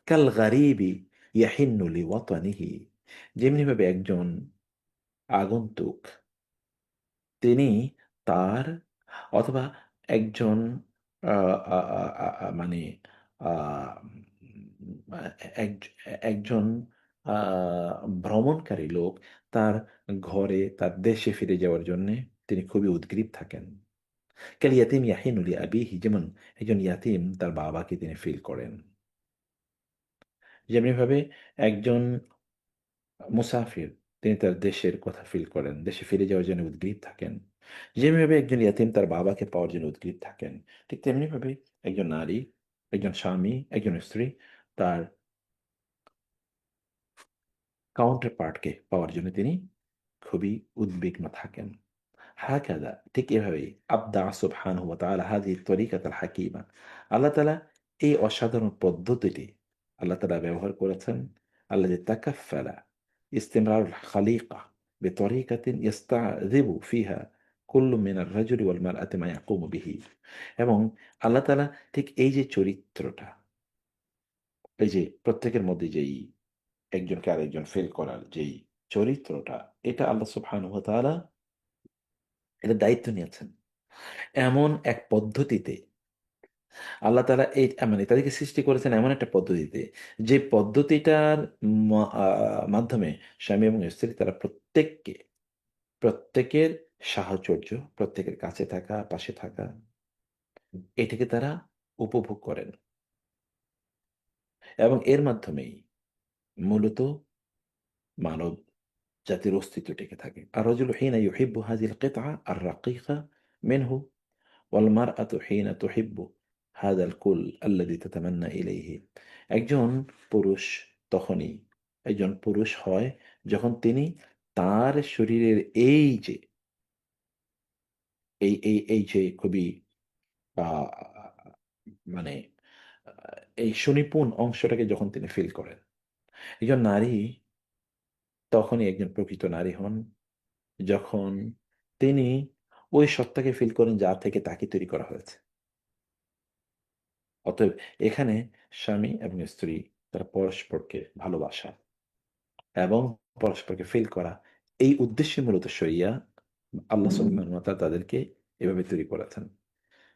কাল গারিবি ইয়াহিন্নু লিওয়াতানিহি, যেমনিভাবে একজন আগন্তুক তিনি তার, অথবা একজন আ আ আ আ আ মানে আ আ এক একজন আ ভ্রমণকারী লোক তার ঘরে, তার দেশে ফিরে যাওয়ার জন্যে তিনি খুবই উদগ্রীব থাকেন। কাল ইয়াতীম ইয়াহিনু লিআবিহি, যেমন একজন ইয়াতীম তার বাবাকে তিনি ফিল করেন। যেমনিভাবে একজন মুসাফির তিনি তার দেশের কথা ফিল করেন, দেশে ফিরে যাওয়ার জন্য উদগ্রীব থাকেন। যেভাবে একজন ইয়াতীম তার বাবাকে পাওয়ার জন্য উদগ্রীব থাকেন, ঠিক তেমনিভাবে একজন নারী, একজন স্বামী, একজন স্ত্রী তার কাউন্টার পার্টকে পাওয়ার জন্য তিনি খুবই উদ্বিগ্ন থাকেন। হাকাদা, ঠিক এভাবেই আবদা সুবহানাহু ওয়া তাআলা হাযিহি তরিকাতাল হাকীমা। আল্লাহ তাআলা এই অসাধারণ পদ্ধতিটি আল্লাহ তাআলা ব্যবহার করেছেন। আল্লাযী তাকাফফালা ইসতিমরারুল খালিকা বিতরিকাতিন ইস্তাযিবু ফিহা কুল্লু মিনার রাজুলি ওয়াল মারআতি মা ইয়াকুমু বিহি। এবং আল্লাহ তাআলা ঠিক এই যে চরিত্রটা, এই যে প্রত্যেকের মধ্যে যেই একজনকে আরেকজন ফেল করার যেই চরিত্রটা, এটা আল্লাহ সুবহানাহু ওয়া তাআলা এটা দায়িত্ব নিয়েছেন। এমন এক পদ্ধতিতে আল্লাহ তাআলা এই মানে তাদেরকে সৃষ্টি করেছেন এমন একটা পদ্ধতিতে, যে পদ্ধতিটার মা আ মাধ্যমে স্বামী এবং স্ত্রী তারা প্রত্যেকের সাহচর্য, প্রত্যেকের কাছে থাকা, পাশে থাকা, এটাকে তারা উপভোগ করেন। এবং এর মাধ্যমেই মূলত মানব জাতির অস্তিত্ব টিকে থাকে। আর-রাজুলু হিনা ইউহিব্বু হাযিহিল কিতআ আর-রাকীকা মিনহু ওয়াল মারআতু হিনা তুহিব্বু হাদাল কুল আল্লাযী তাতামান্না ইলাইহি। একজন পুরুষ তখনই একজন পুরুষ হয় যখন তিনি তার শরীরের এই যে এই যে খুবই আ মানে আ এই সুনিপুণ অংশটাকে যখন তিনি ফিল করেন। একজন নারী তখনই একজন প্রকৃত নারী হন যখন তিনি ওই সত্তাকে ফিল করেন যা থেকে তাকে তৈরি করা হয়েছে। অতএব এখানে স্বামী এবং স্ত্রী তারা পরস্পরকে ভালোবাসা এবং পরস্পরকে ফিল করা, এই উদ্দেশ্যে মূলত শরিয়া আল্লাহ সুবহানাহু ওয়া তাআলা তাদেরকে এভাবে তৈরি করেছেন।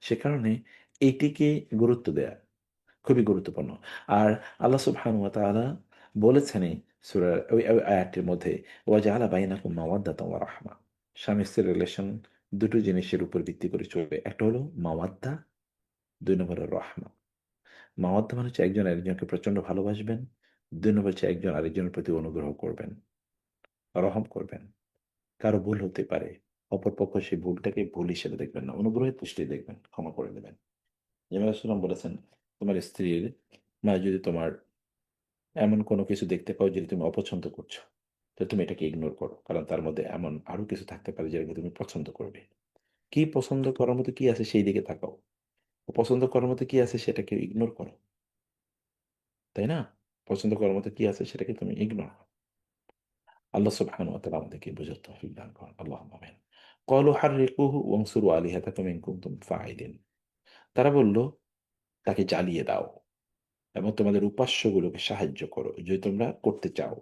সে কারণে এইটিকে গুরুত্ব দেয়া খুবই গুরুত্বপূর্ণ। আর আল্লাহ সুবহানাহু ওয়া তাআলা বলেছেন এই সূরার ওই আয়াতটির মধ্যে, "ওয়া জাআলা বাইনাকুম মাওয়াদ্দাতান ওয়া রাহমা।" স্বামী-স্ত্রীর রিলেশন ২ টো জিনিসের উপর ভিত্তি করে চলবে। একটা হলো মাওয়াদ্দা, ২ নম্বরে রহমা। মাওয়াদ্দা মানে হচ্ছে একজন আরেকজনকে প্রচন্ড ভালোবাসবেন। ২ নম্বর হচ্ছে একজন আরেকজনের প্রতি অনুগ্রহ করবেন, রহম করবেন। কারো ভুল হতে পারে। অপর পক্ষ সেই ভুলটাকে ভুল হিসেবে দেখবেন না। অনুগ্রহের দৃষ্টিতে দেখবেন, ক্ষমা করে দেবেন। যেমন রাসূলুল্লাহ বলেছেন, তোমার স্ত্রীর যদি তোমার এমন কোনো কিছু দেখতে পাও যেটা তুমি অপছন্দ করছো, তো তুমি এটাকে ইগনোর করো। কারণ তার মধ্যে এমন আরো কিছু থাকতে পারে যেটাকে তুমি পছন্দ করবে। কি পছন্দ করার মতো কি আছে সেই দিকে তাকাও। পছন্দ করার মতো কি আছে সেটাকে ইগনোর করো। তাই না? পছন্দ করার মতো কি আছে সেটাকে তুমি ইগনোর করো। আল্লাহ সুবহানাহু ওয়া তাআলা আমাদেরকে বোঝার তৌফিক দান করুন। আল্লাহুম্মা আমিন। ক্বালু হাররিকুহু ওয়ানসুরু আলিহাতাকুম ইন কুনতুম ফাইলিন। তারা বলল, তাকে জ্বালিয়ে দাও এবং তোমাদের উপাস্যগুলোকে সাহায্য করো যদি তোমরা করতে চাও।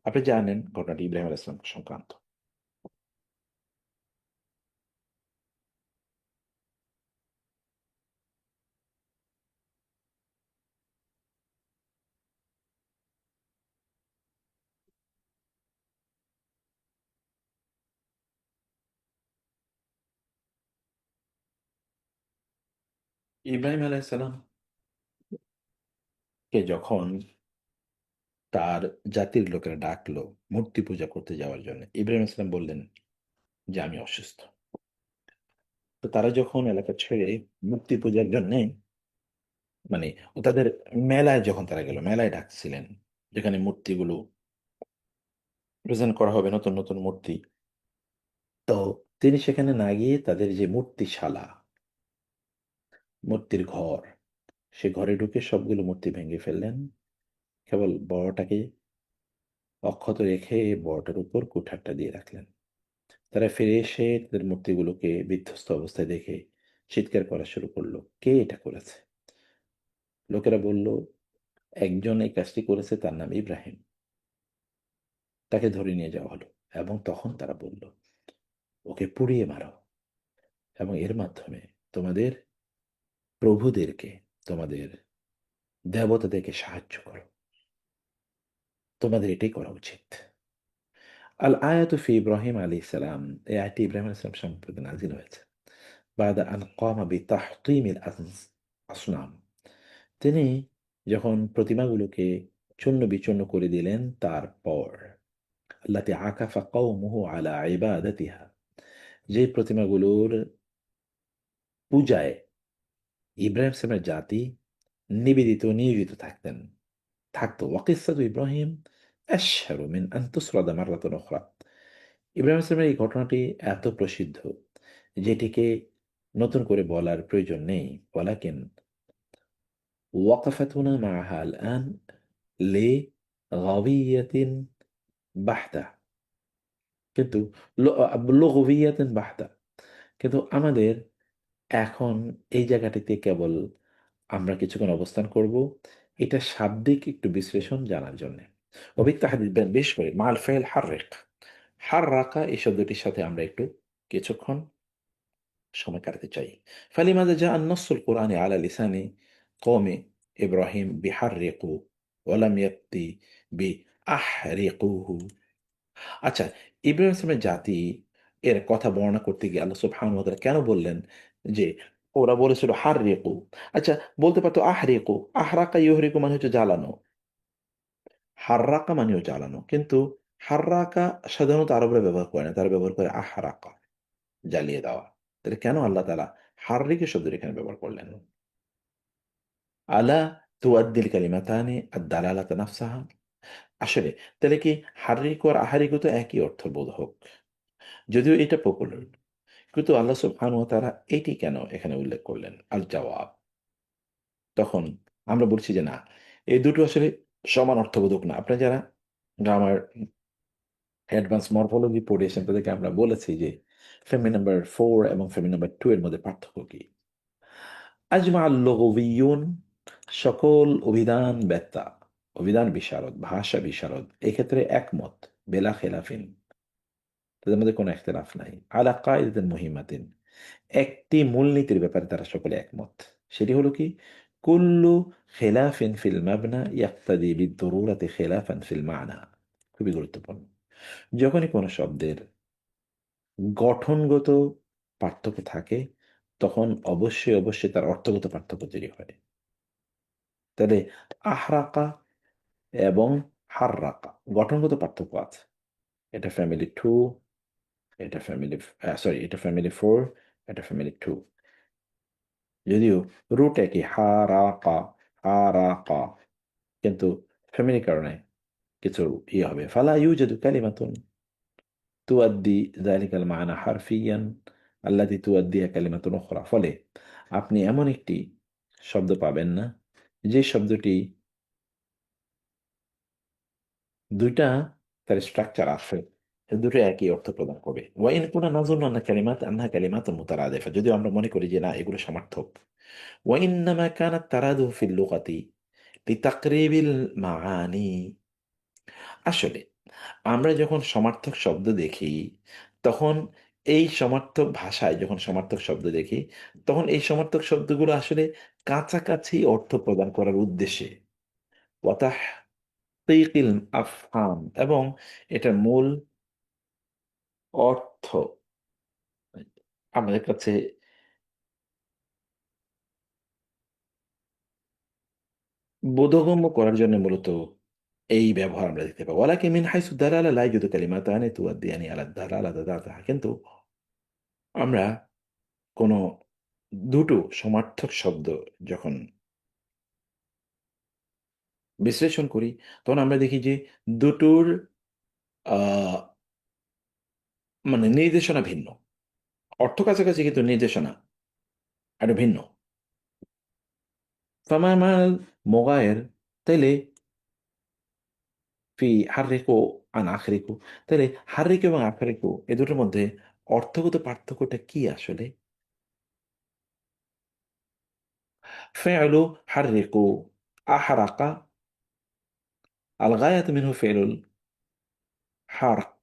আপনি জানেন ঘটনাটি ইব্রাহিম আলাইহিস সালাম সংক্রান্ত। ইব্রাহিম আলাইহিস সালাম কে যখন তার জাতির লোকেরা ডাকলো মূর্তি পূজা করতে যাওয়ার জন্য, ইব্রাহিম আলাইহিস সালাম বললেন যে, "আমি অসুস্থ।" তো তারা যখন এলাকা ছেড়ে মূর্তি পূজার জন্যে মানে তাদের মেলায় যখন তারা গেল, মেলায় ডাকছিলেন, যেখানে মূর্তিগুলো প্রেজেন্ট করা হবে, নতুন, নতুন মূর্তি। তো তিনি সেখানে না গিয়ে তাদের যে মূর্তিশালা, মূর্তির ঘর, সে ঘরে ঢুকে সবগুলো মূর্তি ভেঙে ফেললেন। কেবল বড়টাকে অক্ষত রেখে বড়টার উপর কুঠারটা দিয়ে রাখলেন। তারা ফিরে এসে তাদের মূর্তিগুলোকে বিধ্বস্ত অবস্থায় দেখে চিৎকার করা শুরু করলো, "কে এটা করেছে?" লোকেরা বলল, "একজন এই কাজটি করেছে, তার নাম ইব্রাহিম।" তাকে ধরে নিয়ে যাওয়া হলো এবং তখন তারা বলল, "ওকে পুড়িয়ে মারো এবং এর মাধ্যমে তোমাদের প্রভুদেরকে, তোমাদের দেবতাদেরকে সাহায্য করো। তোমাদের এটাই করা উচিত।" আল আয়াতু ফি ইব্রাহিম আলাইহিস সালাম, এই আয়াতটি ইব্রাহিম আলাইহিস সালাম সম্পর্কে নাযিল হয়েছে। বাদা আন কামা বিতাহতিমিল আসনাম, তিনি যখন প্রতিমাগুলোকে চূর্ণ-বিচূর্ণ করে দিলেন তারপর, আল্লাতী আকাফা কওমুহু আলা ইবাদাতিহা, যে প্রতিমাগুলোর পূজায় ইব্রাহিম সালামের জাতি নিয়োজিত থাকতো। ওয়াকিসসাতু ইব্রাহিম আশহারু মিন আন তুসরাদা মাররাতান উখরা। ইব্রাহিম ইসলামের এই ঘটনাটি এত প্রসিদ্ধ যেটিকে নতুন করে বলার প্রয়োজন নেই। ওয়ালাকিন ওয়াকাফাতুনা মাআহা আল-আন লিগাওইয়াতিন বাহতা। কিন্তু ল লুগওইয়াতিন বাহতা। কিন্তু আমাদের এখন এই জায়গাটিতে কেবল আমরা কিছুক্ষণ অবস্থান করব, এটা শাব্দিক একটু বিশ্লেষণ জানার জন্যে। ওবিত্তাহাদিদ বেশ করে মাল ফাইল হাররিক। হাররাকা এই শব্দটির সাথে আমরা একটু কিছুক্ষণ সময় কাটাতে চাই। ফালিমাযা জাআ আন-নাসসুল কুরআনি আলা লিসানি কওমি ইব্রাহিম বিহাররিকু ওয়া লাম ইয়াতি বিআহরিকুহু। আচ্ছা, ইব্রাহিম ইসলামের জাতি এর কথা বর্ণনা করতে গিয়ে আল্লাহ সুবহানাহু ওয়া তাআলা কেন বললেন যে ওরা বলেছিল হাররিকু? আচ্ছা, বলতে পারতো আহরিকু। আহরাকা ইউহরিকু মানে হচ্ছে জ্বালানো। হাররাকা মানেও জ্বালানো। কিন্তু হাররাকা সাধারণত আরবরা ব্যবহার করে না। তারা ব্যবহার করে আহরাকা, জ্বালিয়ে দেওয়া। তাহলে কেন আল্লাহ তাআলা হাররিকে শব্দটি এখানে ব্যবহার করলেন? আলা তুআদ্দিল কালিমাতানি আদ-দালালাতা নাফসাহা। আসলে তাহলে কি হাররিকু আর আহারিকু তো একই অর্থবোধক। যদিও এটা পপুলার। কিন্তু আল্লাহ সুবহানাহু ওয়া তাআলা এটি কেন এখানে উল্লেখ করলেন? আল জাওয়াব। তখন আমরা বলছি যে না, এই দুটো আসলে সমান অর্থবোধক না। আপনারা যারা গ্রামার অ্যাডভান্স মরফোলজি পড়িয়েছেন তাদেরকে আমরা বলেছি যে ফেমি নাম্বার 4 এবং ফেমি নাম্বার 2 এর মধ্যে পার্থক্য কি? আজমা আল লুগবিয়ুন, সকল অভিধানবেত্তা, অভিধান বিশারদ, ভাষা বিশারদ এক্ষেত্রে একমত, বেলা খেলাফিন, তাদের মধ্যে কোনো ইখতিলাফ নাই। আলা কায়দাতিন মুহিম্মাতিন, একটি মূলনীতির ব্যাপারে তারা সকলে একমত। সেটি হলো কি? কুল্লু খিলাফিন ফিল মাবনা ইয়াক্তাদি বিদ-দুরুরাতি খিলাফান ফিল মা'না। খুবই গুরুত্বপূর্ণ। যখনই কোনো শব্দের গঠনগত পার্থক্য থাকে, তখন অবশ্যই তার অর্থগত পার্থক্য তৈরি হয়। তাহলে আহরাকা এবং হাররাকা গঠনগত পার্থক্য আছে। এটা ফ্যামিলি 2, এটা ফ্যামিলি সরি, এটা ফ্যামিলি 4, এটা ফ্যামিলি 2। যদিও রুট একই হারাকা, হারাকা, কিন্তু ফ্যামিলির কারণে কিছু ইয়ে হবে। ফালা ইউজাদু কালিমাতুন তুয়াদ্দি যালিকাল মা'না হারফিয়ান আল্লাতী তুয়াদ্দিহা কালিমাতুন উখরা। ফলে আপনি এমন একটি শব্দ পাবেন না যে শব্দটি ২ টা তার স্ট্রাকচার আছে। দুটো একই অর্থ প্রদান করবে। ওয়া ইন কুনা নাযুন্নু আন্নাহা কালিমাতুন মুতারাদিফা। যদিও আমরা মনে করি যে না এগুলো সমার্থক। ওয়া ইন্নামা কানা আত-তারাদুফ ফিল লুগাতি লিতাকরিবিল মাআনি। আসলে আমরা যখন সমার্থক শব্দ দেখি, তখন এই সমার্থক ভাষায় যখন সমার্থক শব্দ দেখি, তখন এই সমার্থক শব্দগুলো আসলে কাছাকাছি অর্থ প্রদান করার উদ্দেশ্যে ওয়াতাহকীকিল আফহাম, এবং এটার মূল অর্থ আমাদের কাছে বোধগম্য করার জন্য মূলত এই ব্যবহার আমরা দেখতে পাবো। ওয়ালাকিন মিন হাইসু দালালা লা ইউজadu কালিমাতানি তুআদ্দিয়ানি আলা দালালাতি যাতাহা। কিন্তু আমরা কোনো দুটো সমার্থক শব্দ যখন বিশ্লেষণ করি, তখন আমরা দেখি যে দুটোর আ মানে নির্দেশনা ভিন্ন। অর্থ কাছাকাছি কিন্তু নির্দেশনা একটু ভিন্ন। ফামামাল মোগায়ের তাইলে ফি হাররিকু আন আখরিকু, তাইলে হাররিকু এবং আখরিকু এ দুটোর মধ্যে অর্থগত পার্থক্যটা কি আসলে? فعل حرِّقُ أحرق الغاية منه فعل الحرق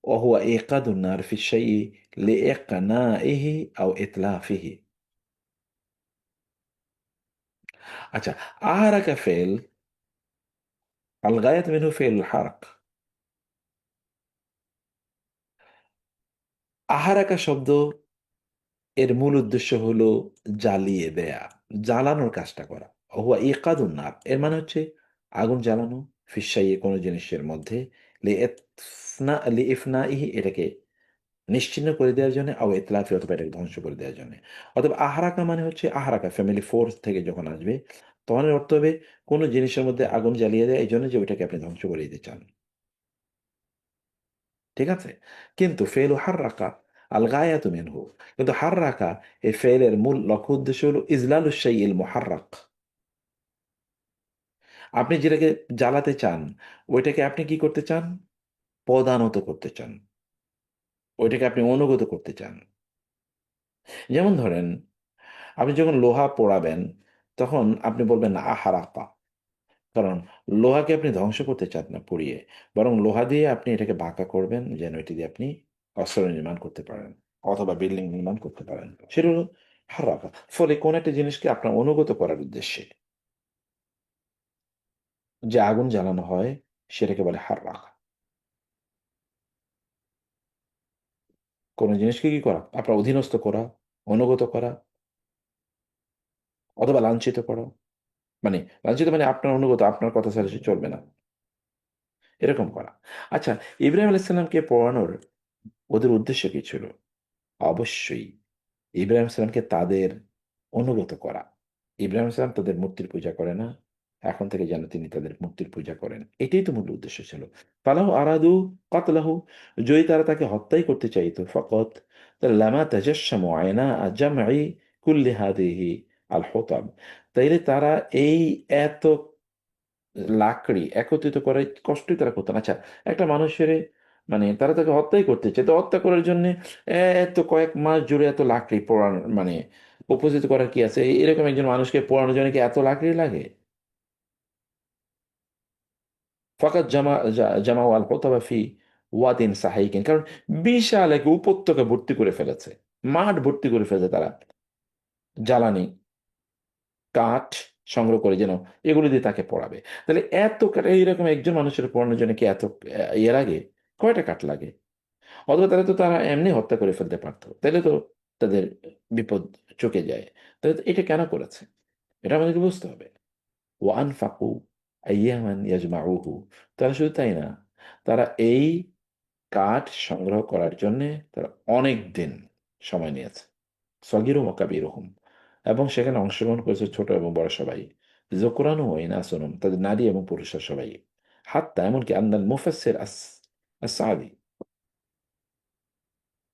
وهو إيقاد النار في الشيء لإقنائه أو إتلافه. আচ্ছা, أحرق فعل الغاية منه فعل الحرق. আহারাকা শব্দ এর মূল উদ্দেশ্য হলো জ্বালিয়ে দেয়া, জ্বালানোর কাজটা করা। হুয়া ইকাদুন নার এর মানে হচ্ছে আগুন জ্বালানো, ফিসাইয়ে কোনো জিনিসের মধ্যে, লিইফনাইহি এটাকে নিশ্চিহ্ন করে দেওয়ার জন্য, ইতলাফি অথবা এটাকে ধ্বংস করে দেওয়ার জন্য। অথবা আহারাকা মানে হচ্ছে আহারাকা ফ্যামিলি ফোর্স থেকে যখন আসবে, তখন এর অর্থ হবে কোনো জিনিসের মধ্যে আগুন জ্বালিয়ে দেয় এই জন্য যে ওইটাকে আপনি ধ্বংস করে দিতে চান। ঠিক আছে? কিন্তু ফেলু হাররাকা আল গায়াতু মিনহু। কিন্তু হাররাকা এই ফেলের মূল লক্ষ্য উদ্দেশ্য হলো ইজলালুশ শাইইল মুহাররাক। আপনি যেটাকে জ্বালাতে চান, ওইটাকে আপনি কি করতে চান? পদানত করতে চান। ওইটাকে আপনি অনুগত করতে চান। যেমন ধরেন, আপনি যখন লোহা পোড়াবেন, তখন আপনি বলবেন না আহারাকা। কারণ লোহাকে আপনি ধ্বংস করতে চান না পুড়িয়ে। বরং লোহা দিয়ে আপনি এটাকে বাঁকা করবেন যেন এটি দিয়ে আপনি অস্ত্র নির্মাণ করতে পারেন অথবা বিল্ডিং নির্মাণ করতে পারেন। সেটা হলো হারাকা। ফলে কোন একটা জিনিসকে আপনার অনুগত করার উদ্দেশ্যে যে আগুন জ্বালানো হয় সেটাকে বলে হাররাকা। কোন জিনিসকে কি করা? আপনার অধীনস্থ করা, অনুগত করা অথবা লাঞ্ছিত করা। মানে লাঞ্ছিত মানে আপনার অনুগত, আপনার কথা ছাড়া সে চলবে না। এরকম করা। আচ্ছা, ইব্রাহিম আলাইহিস সালামকে পোড়ানোর ওদের উদ্দেশ্য কি ছিল? অবশ্যই ইব্রাহিম সালামকে তাদের অনুগত করা। ইব্রাহিম সালাম তাদের মূর্তির পূজা করে না। এখন থেকে যেন তিনি তাদের মূর্তির পূজা করেন। এটাই তো মূল উদ্দেশ্য ছিল। ফালাহু আরাদু কাতলাহু, যদি তারা তাকে হত্যাই করতে চাইতো ফকত, লামা তাজাসসামু আয়না জামঈ কুল্লি হাদিহি আল হুতাব। তাইলে তারা এই এত লাকড়ি একত্রিত করার কষ্টই তারা করতো না। আচ্ছা, একটা মানুষের মানে তারা তাকে হত্যাই করতে চায়। তো হত্যা করার জন্যে এত কয়েক মাস জুড়ে এত লাকড়ি পোড়ানো মানে উপস্থিত করার কি আছে? এরকম একজন মানুষকে পোড়ানোর জন্য কি এত লাকড়ি লাগে? ফাকাত জামাউ আল হুতাবা ফি ওয়াদিন সাহাইকিন। কারণ বিশাল এক উপত্যকা ভর্তি করে ফেলেছে। মাঠ ভর্তি করে ফেলেছে তারা। জ্বালানি, কাঠ সংগ্রহ করে যেন এগুলো দিয়ে তাকে পড়াবে। তাহলে এত কাঠ এইরকম একজন মানুষের পড়ানোর জন্য কি এত ইয়ে লাগে? কয়টা কাঠ লাগে? অথবা তারা এমনি হত্যা করে ফেলতে পারতো। তাইলে তো তাদের বিপদ চুকে যায়। তাহলে তো এটা কেন করেছে? এটা আমাদেরকে বুঝতে হবে। ওয়ানফাকু আইয়ামান ইয়াজমাউহু। তারা শুধু তাই না, তারা এই কাঠ সংগ্রহ করার জন্যে তারা অনেক দিন সময় নিয়েছে। সগীরুম ওয়া কাবীরুহুম, এবং সেখানে অংশগ্রহণ করেছে ছোট এবং বড় সবাই। যুকরান ওয়া ইনাসুন, তাদের নারী এবং পুরুষরা সবাই। হাত্তা এমনকি আন্নাল মুফাসসির আস-সাদি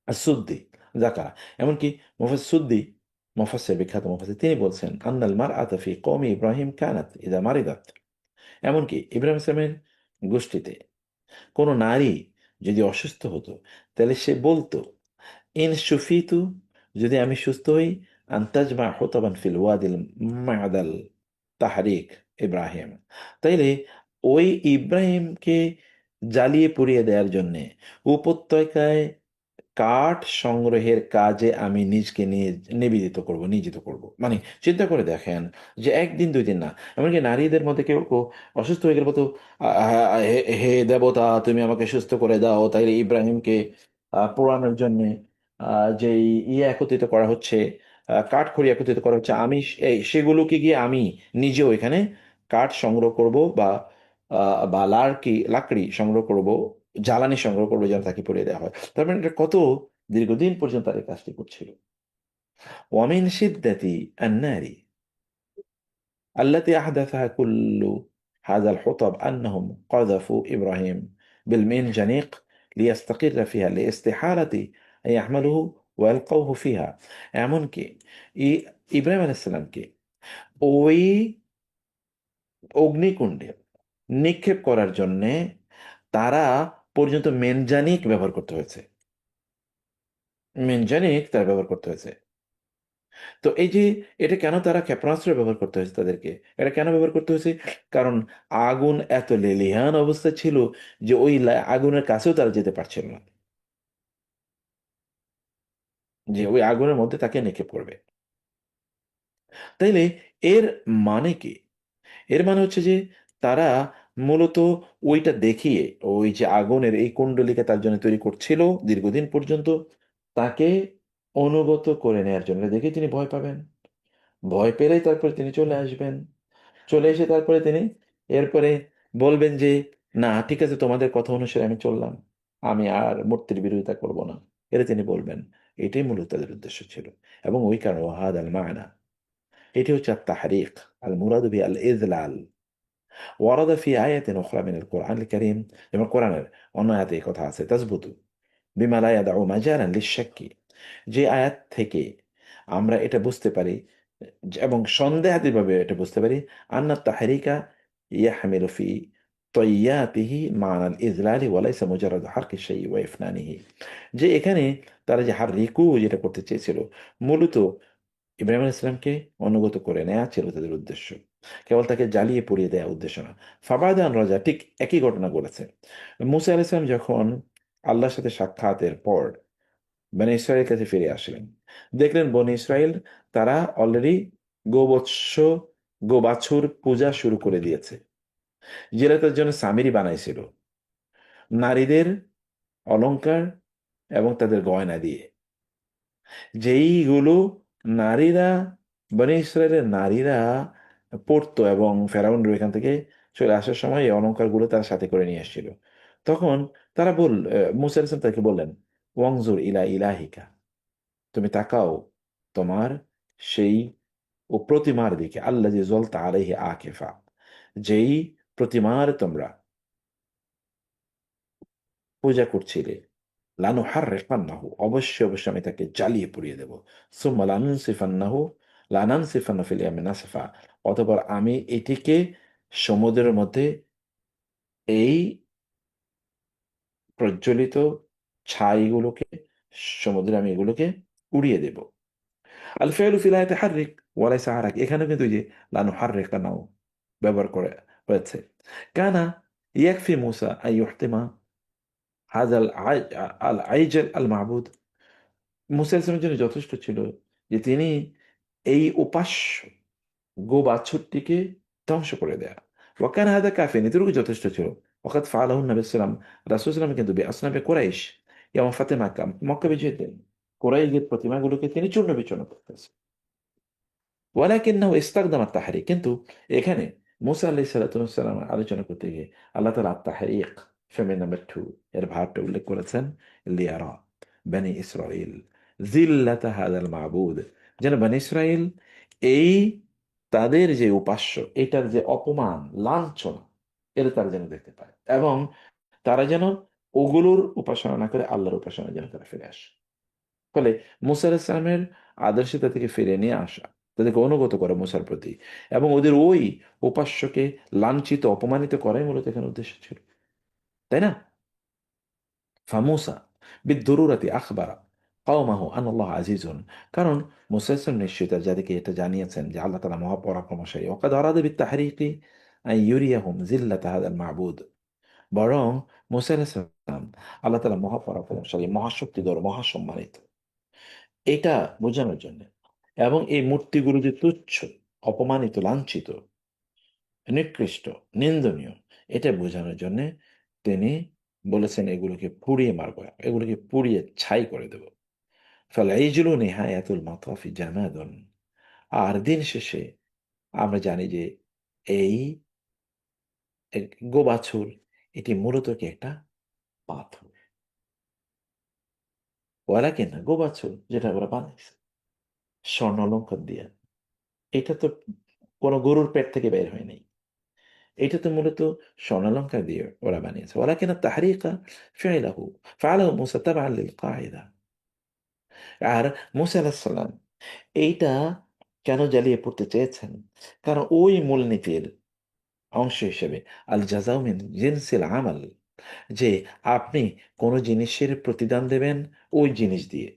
সুদ্দি যাকারা, এমনকি সুদ্দি মুফাসসির, বিখ্যাত মুফাসসির, তিনি বলছেন আন্নাল মারআতা ফি কওমি ইব্রাহিম কানাত ইযা মারিদাত। এমনকি ইব্রাহিম ইসলামের গোষ্ঠীতে কোনো নারী যদি অসুস্থ হতো, তাহলে সে বলতো ইন শুফিতু, যদি আমি সুস্থ হই, আন্তাজমা হুতাবান ফিল ওয়াদিল মা'দাল তাহরিক ইব্রাহিম। তাইলে ওই ইব্রাহিমকে জ্বালিয়ে পুড়িয়ে দেওয়ার জন্যে উপত্যকায় কাঠ সংগ্রহের কাজে আমি নিজকে নিবেদিত করব, নিয়োজিত করব। মানে চিন্তা করে দেখেন যে ১ দিন ২ দিন না, এমনকি নারীদের মধ্যে কেউ অসুস্থ হয়ে গেলে বলতো, হে হে দেবতা তুমি আমাকে সুস্থ করে দাও। তাইলে ইব্রাহিমকে পোড়ানোর জন্যে যেই একত্রিত করা হচ্ছে, কাঠ খড়ি একত্রিত করা হচ্ছে, আমি সেগুলোকে গিয়ে আমি নিজেও এখানে কাঠ সংগ্রহ করব, বা লাকড়ি সংগ্রহ করব, জ্বালানি সংগ্রহ করবো, যেন তাকে পুড়িয়ে দেওয়া হয়। তার মানে এটা কত দীর্ঘদিন পর্যন্ত তার এই কাজটি করছিল। ওয়ামিন শিদ্দাতি আন্নারি التي أحدثها كل هذا الحطب أنهم قذفوا إبراهيم بالمنجنيق ليستقر فيها لاستحالة أن يحمله ويلقوه فيها। এমনকি ইব্রাহিম আলাইহিস সালামকে ওই অগ্নিকুণ্ডে নিক্ষেপ করার জন্যে তারা পর্যন্ত মেনজানিক ব্যবহার করতে হয়েছে। মেনজানিক তারা ব্যবহার করতে হয়েছে। তো এই যে এটা কেন তারা ক্ষেপণাস্ত্র ব্যবহার করতে হয়েছে তাদেরকে, এটা কেন ব্যবহার করতে হয়েছে? কারণ আগুন এত লেলিহান অবস্থা ছিল যে ওই আগুনের কাছেও তারা যেতে পারছিল না, যে ওই আগুনের মধ্যে তাকে নিক্ষেপ করবে। তাইলে এর মানে কি? এর মানে হচ্ছে যে তারা মূলত ওইটা দেখিয়ে, ওই যে আগুনের এই কুণ্ডলিকা তার জন্য তৈরি করছিল দীর্ঘদিন পর্যন্ত, তাকে অনুগত করে নেয়ার জন্য দেখে তিনি ভয় পাবেন। ভয় পেলেই তারপরে তিনি চলে আসবেন। চলে এসে তারপরে তিনি এরপরে বলবেন যে, না ঠিক আছে, তোমাদের কথা অনুসারে আমি চললাম, আমি আর মূর্তির বিরোধিতা করব না, এটা তিনি বলবেন। এটাই মূলত তাদের উদ্দেশ্য ছিল। এবং ওই কারণে ওয়াহাদ আল মায়না, এটি হচ্ছে তাহরিক আল মুরাদ বি আল ইজলাল। ওয়ারাদা ফি আয়াতিন উখরা মিনাল কোরআনিল কারীম, যেমন কোরআনের অন্য আয়াতে এই কথা আছে, তাসবুতু বিমা লা ইয়াদউ মাজালান লিশ-শাক্কি, যে আয়াত থেকে আমরা এটা বুঝতে পারি, এবং সন্দেহাতীতভাবে এটা বুঝতে পারি, আন্না তাহরিকা ইয়াহমিলু ফি তয়্যাতিহি মা'নাল ইজলালি ওয়া লাইসা মুজাররাদ হারকি শাইই ওয়া ইফনানিহি, যে এখানে তারা যে হাররিকু যেটা করতে চেয়েছিল, মূলত ইব্রাহিম আলাইহিস সালামকে অনুগত করে নেয়া ছিল তাদের উদ্দেশ্য, কেবল তাকে জ্বালিয়ে পুড়িয়ে দেওয়া উদ্দেশ্য না। ফাবাদান রাজা ঠিক একই ঘটনা ঘটেছে। মুসা আলাইহিস সালাম যখন আল্লাহর সাথে সাক্ষাতের পর বনি ইসরায়েলের কাছে ফিরে আসলেন, দেখলেন বনি ইসরায়েল তারা অলরেডি গোবৎস গোবাছুর পূজা শুরু করে দিয়েছে, যেটা তার জন্য সামিরি বানাইছিল নারীদের অলংকার এবং তাদের গয়না দিয়ে, যেইগুলো নারীরা, বনি ইসরায়েলের নারীরা পড়তো, এবং ফেরাউন এখান থেকে চলে আসার সময় এই অলংকারগুলো তার সাথে করে নিয়ে এসেছিল। তখন তারা মুসা আলাইহিস সালাম তাকে বললেন, ওয়াংজুর ইলা ইলাহিকা, তুমি তাকাও তোমার সেই ও প্রতিমার দিকে, আল্লাহ যে জলতা আলাইহি আকেফা, যেই প্রতিমার তোমরা পূজা করছিলে, লানু হাররিকান্নাহু, অবশ্যই অবশ্যই আমি তাকে জ্বালিয়ে পুড়িয়ে দেব। সুম্মা লানুনসিফান্নাহু লানানসিফান্না ফিল ইয়ামি নাসফা, অতঃপর আমি এটিকে সমুদ্রের মধ্যে এই প্রজ্বলিত ছাইগুলোকে, সমুদ্রে আমি এগুলোকে উড়িয়ে দেব। আল ফেলু ফিল আয়াতি হাররিক ওয়া লাইসা হারাক, এখানেও কিন্তু ওই যে লানু হাররিকান্নাহু ব্যবহার করে হয়েছে। কানা ইয়াকফি মুসা আন ইউহতিমা হাযাল আল আইজাল আল মাবুদ, মুসা আলাইহিস সালামের জন্য যথেষ্ট ছিল যে তিনি এই উপাস্য বাছুরটিকে ধ্বংস করে দেয়া। ওয়াকান হাদা কাফিন, এতটুকু যথেষ্ট ছিল। ওয়াকাদ ফাআলাহু নবী সাল্লাম, রাসূল সাল্লাম কিন্তু বিআসনামে কুরাইশ ইয়াওমা ফাতে মাক্কা, মক্কা বিজয়ের দিন কুরাইশদের প্রতিমাগুলোকে তিনি চূর্ণ বিচূর্ণ করতেছেন। ওয়ালাকিন্নাহু ইস্তাখদামা আত-তাহরীক, কিন্তু এখানে মুসা আলাইহিস সালাতু ওয়াস সালাম আলোচনা করতে গিয়ে আল্লাহ তাআলা আত-তাহরীক ফেমিন নাম্বার 2 এর ভাবটা উল্লেখ করেছেন, লিয়ারা বনি ইসরাঈল যিল্লাতা হাযাল মাবুদ, যেন বনি ইসরাঈল এই তাদের যে উপাস্য, এটার যে অপমান লাঞ্ছনা, এটা তারা যেন দেখতে পায়, এবং তারা যেন ওগুলোর উপাসনা না করে আল্লাহর উপাসনা যেন তারা ফিরে আসে। ফলে মুসা আলাইহিস সালামের আদর্শে তাদেরকে ফিরিয়ে নিয়ে আসা, তাদেরকে অনুগত করা মুসার প্রতি, এবং ওদের ওই উপাস্যকে লাঞ্ছিত অপমানিত করাই মূলত এখানে উদ্দেশ্য ছিল, তাই না? ফামুসা বিদ্দুরুরাতি আখবারা কওমাহু আনাল্লাহ আজিজুন, কারণ মুসা আলাইহিস সালাম নিশ্চয়ই তার জাতিকে এটা জানিয়েছেন যে আল্লাহ তাআলা মহাপরাক্রমশালী। ওয়াকাদ আরাদা বিত্তাহরিকি আন ইউরিয়াহুম যিল্লাতা হাযাল মাবুদ, বরং মুসা আলাইহিস সালাম আল্লাহ তাআলা মহাপরাক্রমশালী, মহাশক্তিধর, মহাসম্মানিত, এটা বোঝানোর জন্য, এবং এই মূর্তিগুলো যে তুচ্ছ, অপমানিত, লাঞ্ছিত, নিকৃষ্ট, নিন্দনীয়, এটা বোঝানোর জন্য তিনি বলেছেন এগুলোকে পুড়িয়ে মারবো, এগুলোকে পুড়িয়ে ছাই করে দেব। ফাল-ইজলু নিহায়াতুল মাতাফি জামাদুন। আর দিন শেষে আমরা জানি যে এই গোবাছুর এটি মূলত কি একটা পাথর। ওয়ালাকিন গোবাছুর যেটা ওরা বানাইছে স্বর্ণ অলংকার দিয়ে, এটা তো কোনো গরুর পেট থেকে বের হয় নাই। এটা তো মূলত স্বর্ণালঙ্কার দিয়ে ওরা বানিয়েছে। ওয়ালাকিন আত-তাহরিকা ফি'লাহু ফা'আলাহু মূসা তাবআন লিল কায়দা। আর মূসা আলাইহিস সালাম এইটা কেন জ্বালিয়ে পড়তে চেয়েছেন? কারণ ওই মূলনীতির অংশ হিসেবে আল জাযাউ মিন জিনসিল আমাল, যে আপনি কোনো জিনিসের প্রতিদান দেবেন ওই জিনিস দিয়ে।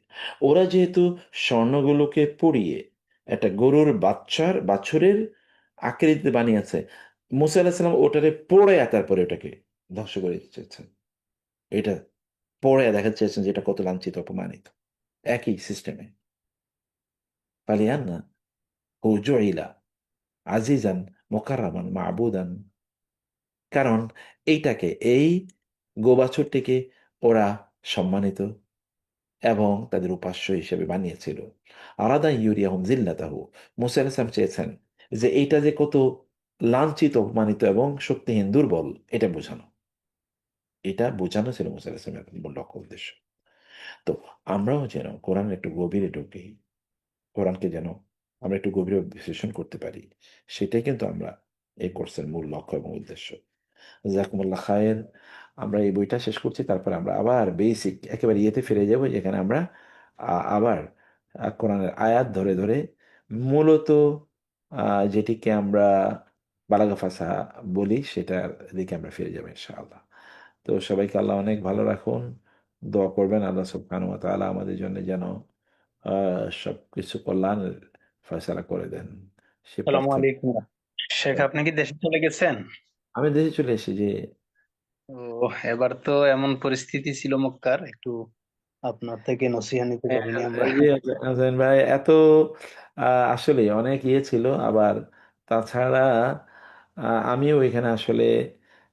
ওরা যেহেতু স্বর্ণগুলোকে পুড়িয়ে একটা গরুর বাছুরের আকৃতিতে বানিয়েছে, মুসা আলাহিসাল্লাম ওটারে পোড়াইয়া তারপরে ওটাকে ধ্বংস করে দিতে চেয়েছেন। এটা পোড়াইয়া দেখাতে চেয়েছেন যে এটা কত লাঞ্ছিত অপমানিত। একই সিস্টেমে পালিয়ান্না হু জুইলা আজিজান মুকাররামান মাবুদান। কারণ এইটাকে এই গোবাছুরটিকে ওরা সম্মানিত এবং তাদের উপাস্য হিসেবে বানিয়েছিল। আলাদা ইউরিয়াহুম জিল্লাতাহু, মুসা আলাইহিস সালাম চেয়েছেন যে এইটা যে কত লাঞ্ছিত অপমানিত এবং শক্তিহীন দুর্বল এটা বোঝানো। এটা বোঝানো ছিল মুসা আলাইহিস সালামের মূল লক্ষ্য উদ্দেশ্য। তো আমরাও যেন কোরআনের একটু গভীরে ঢুকি, কোরআনকে যেন আমরা একটু গভীরে বিশ্লেষণ করতে পারি, সেটাই কিন্তু আমরা এই কোর্সের মূল লক্ষ্য এবং উদ্দেশ্য। জাযাকুমুল্লাহ খায়ের। আমরা এই বইটা শেষ করছি। তারপরে আমরা আবার বেসিক একেবারে ইয়েতে ফিরে যাব, যেখানে আমরা আবার কোরআনের আয়াত ধরে, ধরে মূলত যেটিকে আমরা বালাগা ফাসাহা বলি, সেটার দিকে আমরা ফিরে যাব ইনশাআল্লাহ। তো সবাইকে আল্লাহ অনেক ভালো রাখুন। দোয়া করবেন আল্লাহ সুবহানাহু ওয়া তাআলা আমাদের জন্য যেন সবকিছু কল্যাণের ফয়সালা করে দেন। সে সালামু প্রার্থনা। আলাইকুম। শেখ, আপনি কি দেশে চলে গেছেন? আমি দেশে চলে এসেছি যে। ও, এবার তো এমন পরিস্থিতি ছিল মক্কার, একটু আপনার থেকে নসিহা নিতে হ্যাঁ, পারিনি আমরা। জি হাসান ভাই, এত আসলে অনেক ইয়ে ছিল। আবার তাছাড়া আমিও এখানে আসলে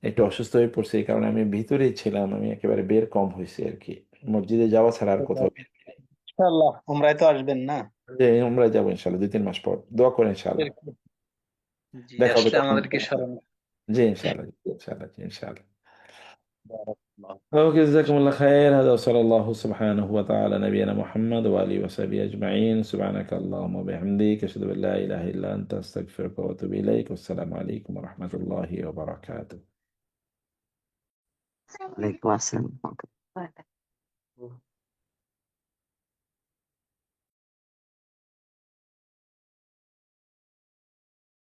একটু অসুস্থ হয়ে পড়ছি, এই কারণে আমি ভিতরেই ছিলাম, আমি একেবারে বের কম হয়েছি আর কি। মসজিদে যাওয়া ছাড়া আর কোথাও বের হইনি। ইনশাআল্লাহ উমরায় তো আসবেন না? যে আমরা যাবো ইনশাল্লাহ 2-3 মাস পর, দোয়া করে ইনশাল্লাহ জি, দেখা হবে আসলে তখন। আমাদেরকে স্মরণ জি ইনশাল্লাহ, ইনশাল্লাহ, জি ইনশাল্লাহ। বারাকাল্লাহ। اوكي، جزاكم الله خير. هذا وصلى الله سبحانه وتعالى على نبينا محمد وآله وصحبه أجمعين. سبحانك اللهم وبحمدك أشهد أن لا إله إلا أنت أستغفرك وأتوب إليك. والسلام عليكم ورحمة الله وبركاته. ওয়ালাইকুম আসসালাম।